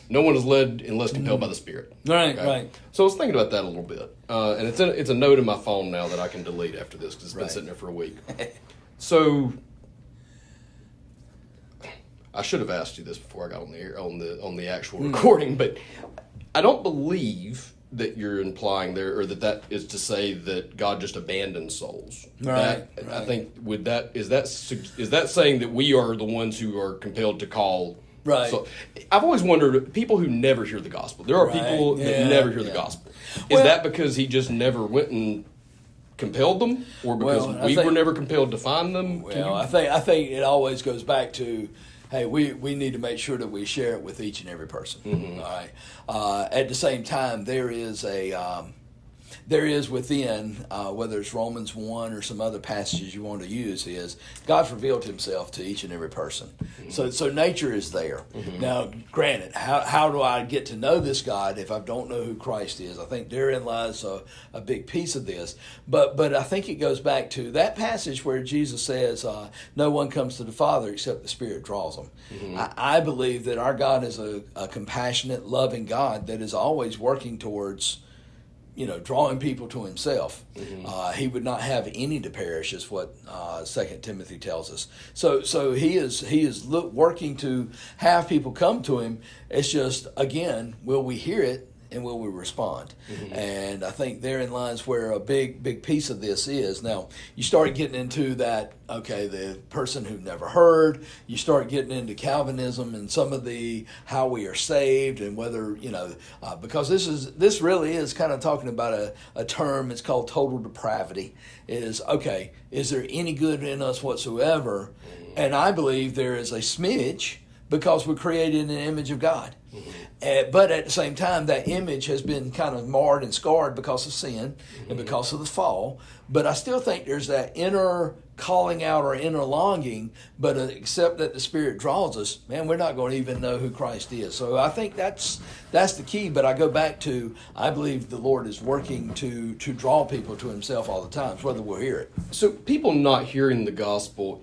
Speaker 2: unless compelled by the Spirit.
Speaker 1: Right, okay? Right.
Speaker 2: So I was thinking about that a little bit, and it's a note in my phone now that I can delete after this because it's been sitting there for a week. So I should have asked you this before I got on the air on the actual recording, but I don't believe that you're implying there, or that is to say that God just abandons souls.
Speaker 1: Right.
Speaker 2: I think is that saying that we are the ones who are compelled to call?
Speaker 1: Right.
Speaker 2: So I've always wondered, people who never hear the gospel. There are people that never hear the gospel. Is that because He just never went and compelled them, or because we were never compelled to find them?
Speaker 1: Well, I think it always goes back to, hey, we need to make sure that we share it with each and every person. Mm-hmm. All right. At the same time, there is within, whether it's Romans 1 or some other passages you want to use, is God's revealed Himself to each and every person. Mm-hmm. So nature is there. Mm-hmm. Now, granted, how do I get to know this God if I don't know who Christ is? I think therein lies a big piece of this. But I think it goes back to that passage where Jesus says, no one comes to the Father except the Spirit draws them. Mm-hmm. I believe that our God is a compassionate, loving God that is always working towards drawing people to Himself. Mm-hmm. He would not have any to perish, is what 2 Timothy tells us. So He is working to have people come to Him. It's just, again, will we hear it and will we respond? Mm-hmm. And I think therein lies where a big piece of this is. Now, you start getting into that, the person who never heard. You start getting into Calvinism and some of the how we are saved, and whether, because this really is kind of talking about a term. It's called total depravity. Is there any good in us whatsoever? And I believe there is a smidge, because we're created in the image of God. Mm-hmm. But at the same time, that image has been kind of marred and scarred because of sin and because of the fall. But I still think there's that inner calling out or inner longing, but except that the Spirit draws us, man, we're not going to even know who Christ is. So I think that's the key. But I go back to, I believe the Lord is working to draw people to Himself all the time, whether we'll hear it.
Speaker 2: So people not hearing the gospel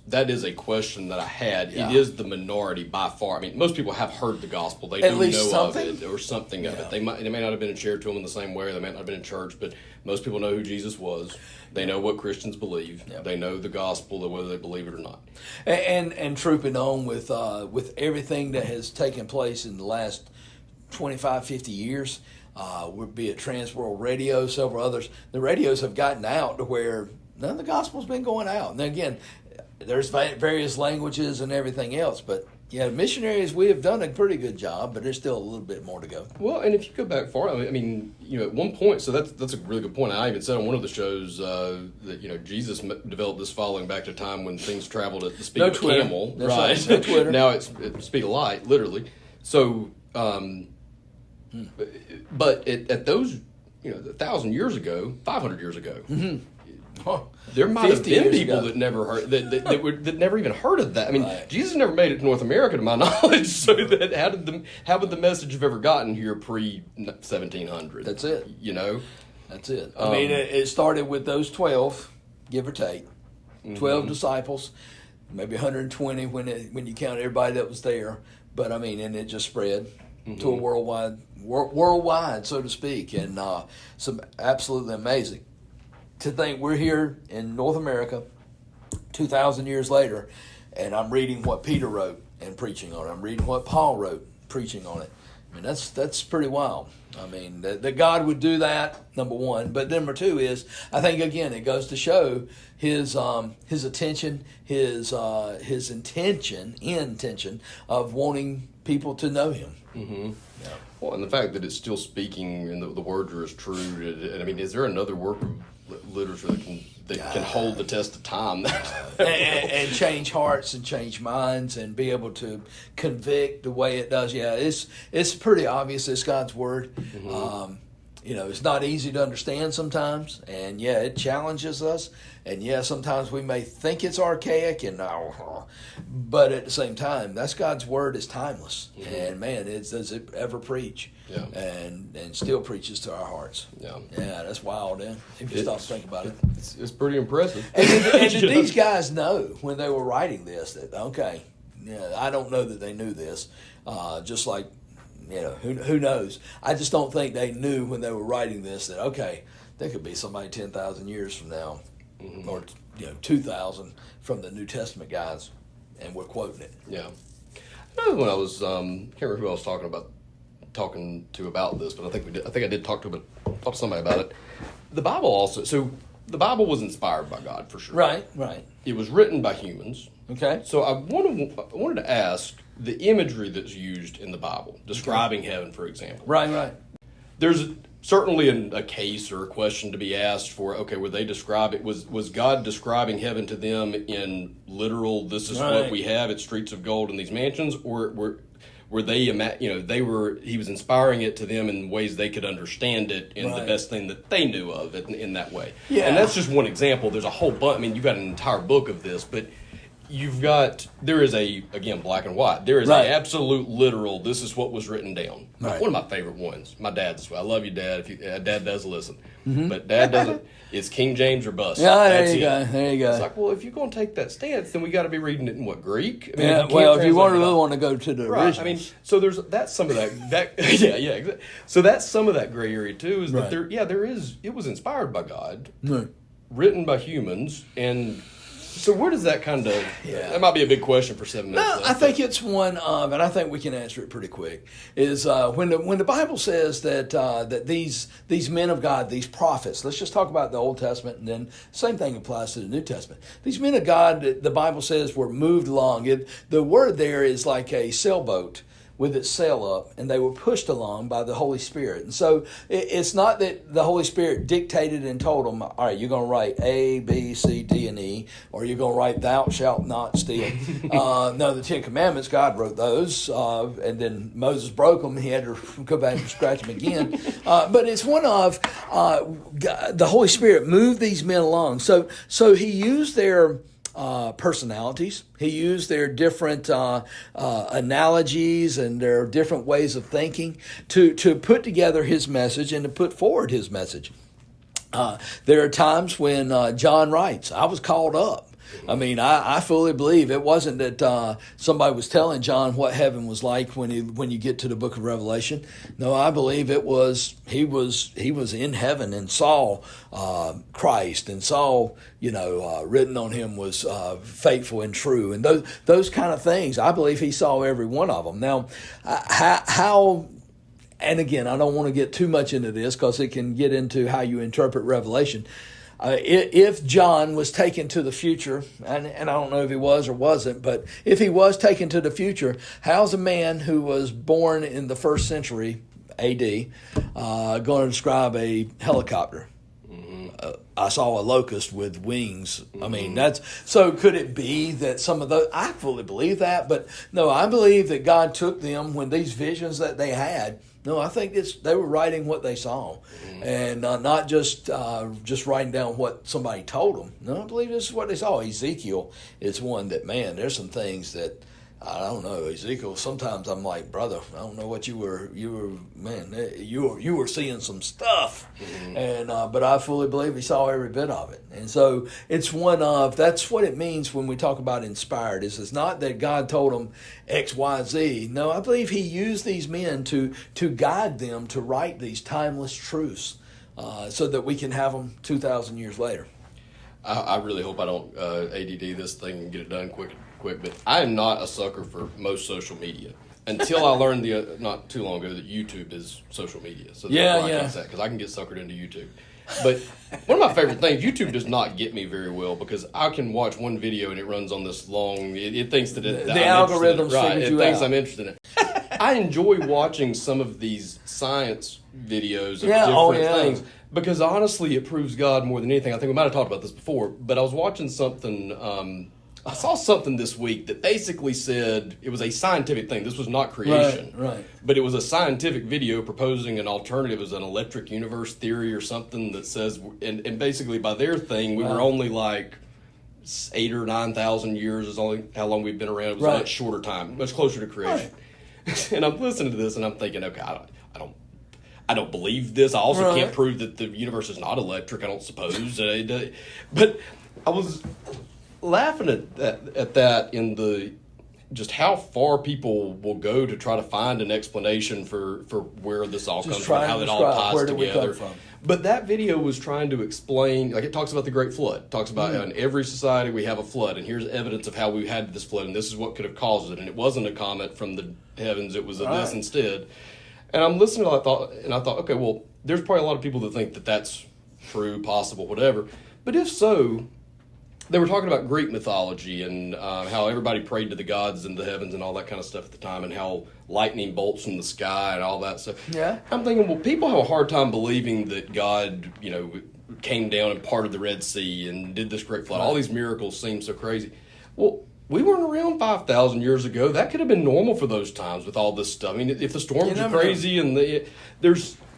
Speaker 2: that is a question that I had. Yeah. It is the minority by far. I mean, most people have heard the gospel. They do know of it or something of it. They may not have been shared to them in the same way, or they may not have been in church, but most people know who Jesus was. They know what Christians believe. Yeah. They know the gospel, whether they believe it or not.
Speaker 1: And trooping on with everything that has taken place in the last 25, 50 years, be it Trans World Radio, several others, the radios have gotten out to where none of the gospel's been going out. And again, there's various languages and everything else, but Yeah, missionaries, we have done a pretty good job, but there's still a little bit more to go.
Speaker 2: Well, and if you go back far, I mean, at one point, so that's a really good point. I even said on one of the shows that Jesus developed this following back to a time when things traveled at the speed of a camel,
Speaker 1: That's
Speaker 2: right?
Speaker 1: No Twitter.
Speaker 2: Now it's at the speed of light, literally. So, but at those, 1,000 years ago, 500 years ago. Mm-hmm. There might have been people that never heard that never even heard of that. I mean, right. Jesus never made it to North America, to my knowledge. So that how would the message have ever gotten here pre-1700?
Speaker 1: That's it. That's it. I mean, it started with those 12, give or take, 12 disciples, maybe 120 when you count everybody that was there. But I mean, and it just spread to a worldwide, so to speak, and some absolutely amazing. To think we're here in North America 2,000 years later, and I'm reading what Peter wrote and preaching on it. I'm reading what Paul wrote, preaching on it. I mean, that's pretty wild. I mean, that God would do that, number one. But number two is, I think, again, it goes to show his attention, his intention of wanting people to know him. Mm-hmm. Yeah.
Speaker 2: Well, and the fact that it's still speaking and the words are as true. And I mean, is there another work of literature that can hold the test of time
Speaker 1: and change hearts and change minds and be able to convict the way it does? Yeah, it's pretty obvious it's God's word. Mm-hmm. It's not easy to understand sometimes, and yeah, it challenges us. And yeah, sometimes we may think it's archaic, but at the same time, that's God's word is timeless. Mm-hmm. And man, does it ever preach? Yeah. And still preaches to our hearts. Yeah. Yeah, that's wild, man. If you stop to think about it.
Speaker 2: It's pretty impressive.
Speaker 1: And did these guys know when they were writing this that, I don't know that they knew this, just like, who knows? I just don't think they knew when they were writing this that, there could be somebody 10,000 years from now, mm-hmm. or 2,000 from the New Testament guys, and we're quoting it.
Speaker 2: Yeah. I know when I was, can't remember who I was talking to about this, but I think I did talk to somebody about it. The Bible the Bible was inspired by God for sure.
Speaker 1: Right.
Speaker 2: It was written by humans.
Speaker 1: Okay.
Speaker 2: So I wanted to ask the imagery that's used in the Bible, describing heaven, for example.
Speaker 1: Right.
Speaker 2: There's certainly a case or a question to be asked for, were they was God describing heaven to them in literal, this is what we have, it's streets of gold and these mansions, or were they, he was inspiring it to them in ways they could understand it in the best thing that they knew of it in that way. Yeah. And that's just one example. There's a whole bunch. I mean, you've got an entire book of this, but there is again, black and white. There is an absolute literal, this is what was written down. Right. One of my favorite ones. My dad's, I love you, Dad. Dad does listen. Mm-hmm. But Dad doesn't. It's King James or bust.
Speaker 1: Yeah, there you go.
Speaker 2: It's like, well, if you're going to take that stance, then we got to be reading it in what, Greek?
Speaker 1: I mean, if you really want to go to the originals.
Speaker 2: I mean, so that's some of that yeah, exactly. So that's some of that gray area too, is that it was inspired by God, written by humans, and so where does that kind of, that might be a big question for 7 minutes.
Speaker 1: No, I think it's one of, and I think we can answer it pretty quick, is when the Bible says that these men of God, these prophets, let's just talk about the Old Testament, and then same thing applies to the New Testament. These men of God, the Bible says, were moved along. The word there is like a sailboat with its sail up, and they were pushed along by the Holy Spirit. And so it's not that the Holy Spirit dictated and told them, all right, you're going to write A, B, C, D, and E, or you're going to write thou shalt not steal. No, the Ten Commandments, God wrote those, and then Moses broke them. He had to go back and scratch them again. But it's one of the Holy Spirit moved these men along. So he used their personalities. He used their different analogies and their different ways of thinking to put together his message and to put forward his message. There are times when John writes, I was called up. I mean, I fully believe it wasn't that somebody was telling John what heaven was like when you get to the book of Revelation. No, I believe it was he was in heaven and saw Christ and saw written on him was faithful and true, and those kind of things. I believe he saw every one of them. Now, how. And again, I don't want to get too much into this because it can get into how you interpret Revelation. if John was taken to the future, and I don't know if he was or wasn't, but if he was taken to the future, how's a man who was born in the 1st century A.D. Going to describe a helicopter? I saw a locust with wings. I mean, so could it be that some of those, I fully believe that, but no, I believe that God took them when these visions that they had. No, I think they were writing what they saw, and not just writing down what somebody told them. No, I believe this is what they saw. Ezekiel is one that, man, there's some things that, I don't know, Ezekiel, sometimes I'm like, brother, I don't know what you were seeing some stuff. And but I fully believe he saw every bit of it. And so it's that's what it means when we talk about inspired. It's not that God told them X, Y, Z. No, I believe he used these men to guide them to write these timeless truths so that we can have them 2,000 years later.
Speaker 2: I really hope I don't ADD this thing and get it done quick, but I am not a sucker for most social media until I learned not too long ago that YouTube is social media. So because I can get suckered into YouTube. But one of my favorite things, YouTube does not get me very well because I can watch one video and it runs on this long. It thinks that the
Speaker 1: algorithms
Speaker 2: it thinks I'm interested in it. I enjoy watching some of these science videos of different things. Because honestly, it proves God more than anything. I think we might have talked about this before, but I was watching something. I saw something this week that basically said it was a scientific thing. This was not creation,
Speaker 1: right?
Speaker 2: But it was a scientific video proposing an alternative. It was an electric universe theory or something that says, and basically by their thing, we were only like 8,000 or 9,000 years is only how long we've been around. It was a much shorter time, much closer to creation. Right. And I'm listening to this and I'm thinking, okay, I don't believe this. I also can't prove that the universe is not electric, I don't suppose. But I was laughing at that in the just how far people will go to try to find an explanation for where this all comes from, how it all ties together. But that video was trying to explain, like it talks about the Great Flood. It talks about in every society we have a flood, and here's evidence of how we had this flood, and this is what could have caused it. And it wasn't a comet from the heavens, it was this instead. And I'm listening to that, I thought, okay, well, there's probably a lot of people that think that that's true, possible, whatever. But if so, they were talking about Greek mythology and how everybody prayed to the gods in the heavens and all that kind of stuff at the time, and how lightning bolts from the sky and all that stuff.
Speaker 1: Yeah.
Speaker 2: I'm thinking, well, people have a hard time believing that God, came down and parted the Red Sea and did this great flood. Right. All these miracles seem so crazy. Well, we weren't around 5,000 years ago. That could have been normal for those times with all this stuff. I mean, if the storms are crazy and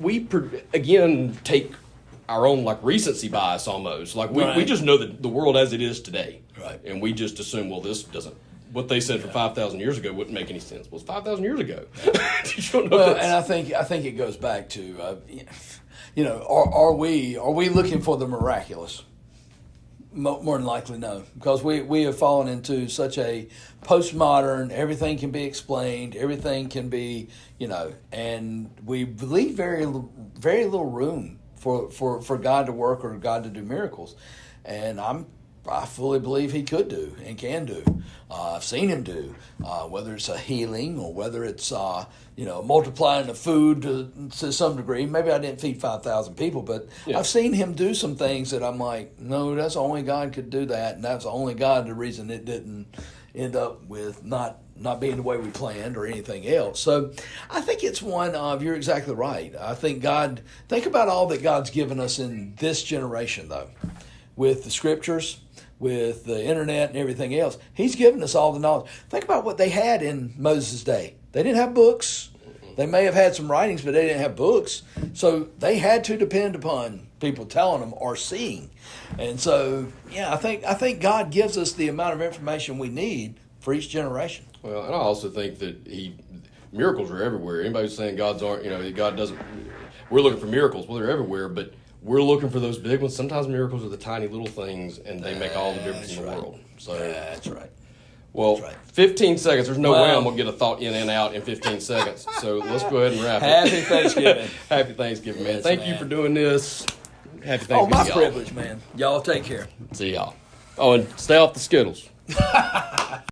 Speaker 2: we take our own recency bias almost. We just know that the world as it is today.
Speaker 1: Right.
Speaker 2: And we just assume, well, this doesn't, what they said for 5,000 years ago wouldn't make any sense. Well, it's 5,000 years ago.
Speaker 1: And I think it goes back to, are we looking for the miraculous? More than likely, no, because we have fallen into such a postmodern. Everything can be explained. Everything can be, and we leave very little room for God to work or God to do miracles. And I fully believe he could do and can do. I've seen him do, whether it's a healing or whether it's multiplying the food to some degree. Maybe I didn't feed 5,000 people, but I've seen him do some things that I'm like, no, that's only God could do that, and that's only God the reason it didn't end up with not being the way we planned or anything else. So I think it's one of, you're exactly right. I think think about all that God's given us in this generation, though, with the scriptures, with the internet and everything else. He's given us all the knowledge. Think about what they had in Moses' day. They didn't have books. They may have had some writings, but they didn't have books. So they had to depend upon people telling them or seeing. And so, I think God gives us the amount of information we need for each generation.
Speaker 2: Well, and I also think that miracles are everywhere. Anybody's saying God doesn't, we're looking for miracles. Well, they're everywhere, but we're looking for those big ones. Sometimes miracles are the tiny little things, and they make all the difference in the world. So
Speaker 1: that's right.
Speaker 2: Well, 15 seconds. There's no way I'm going to get a thought in and out in 15 seconds. So let's go ahead and wrap it.
Speaker 1: Happy Thanksgiving.
Speaker 2: Happy Thanksgiving, man. Thank you for doing this. Happy Thanksgiving,
Speaker 1: Oh, my privilege, man. Y'all take care.
Speaker 2: See y'all. Oh, and stay off the Skittles.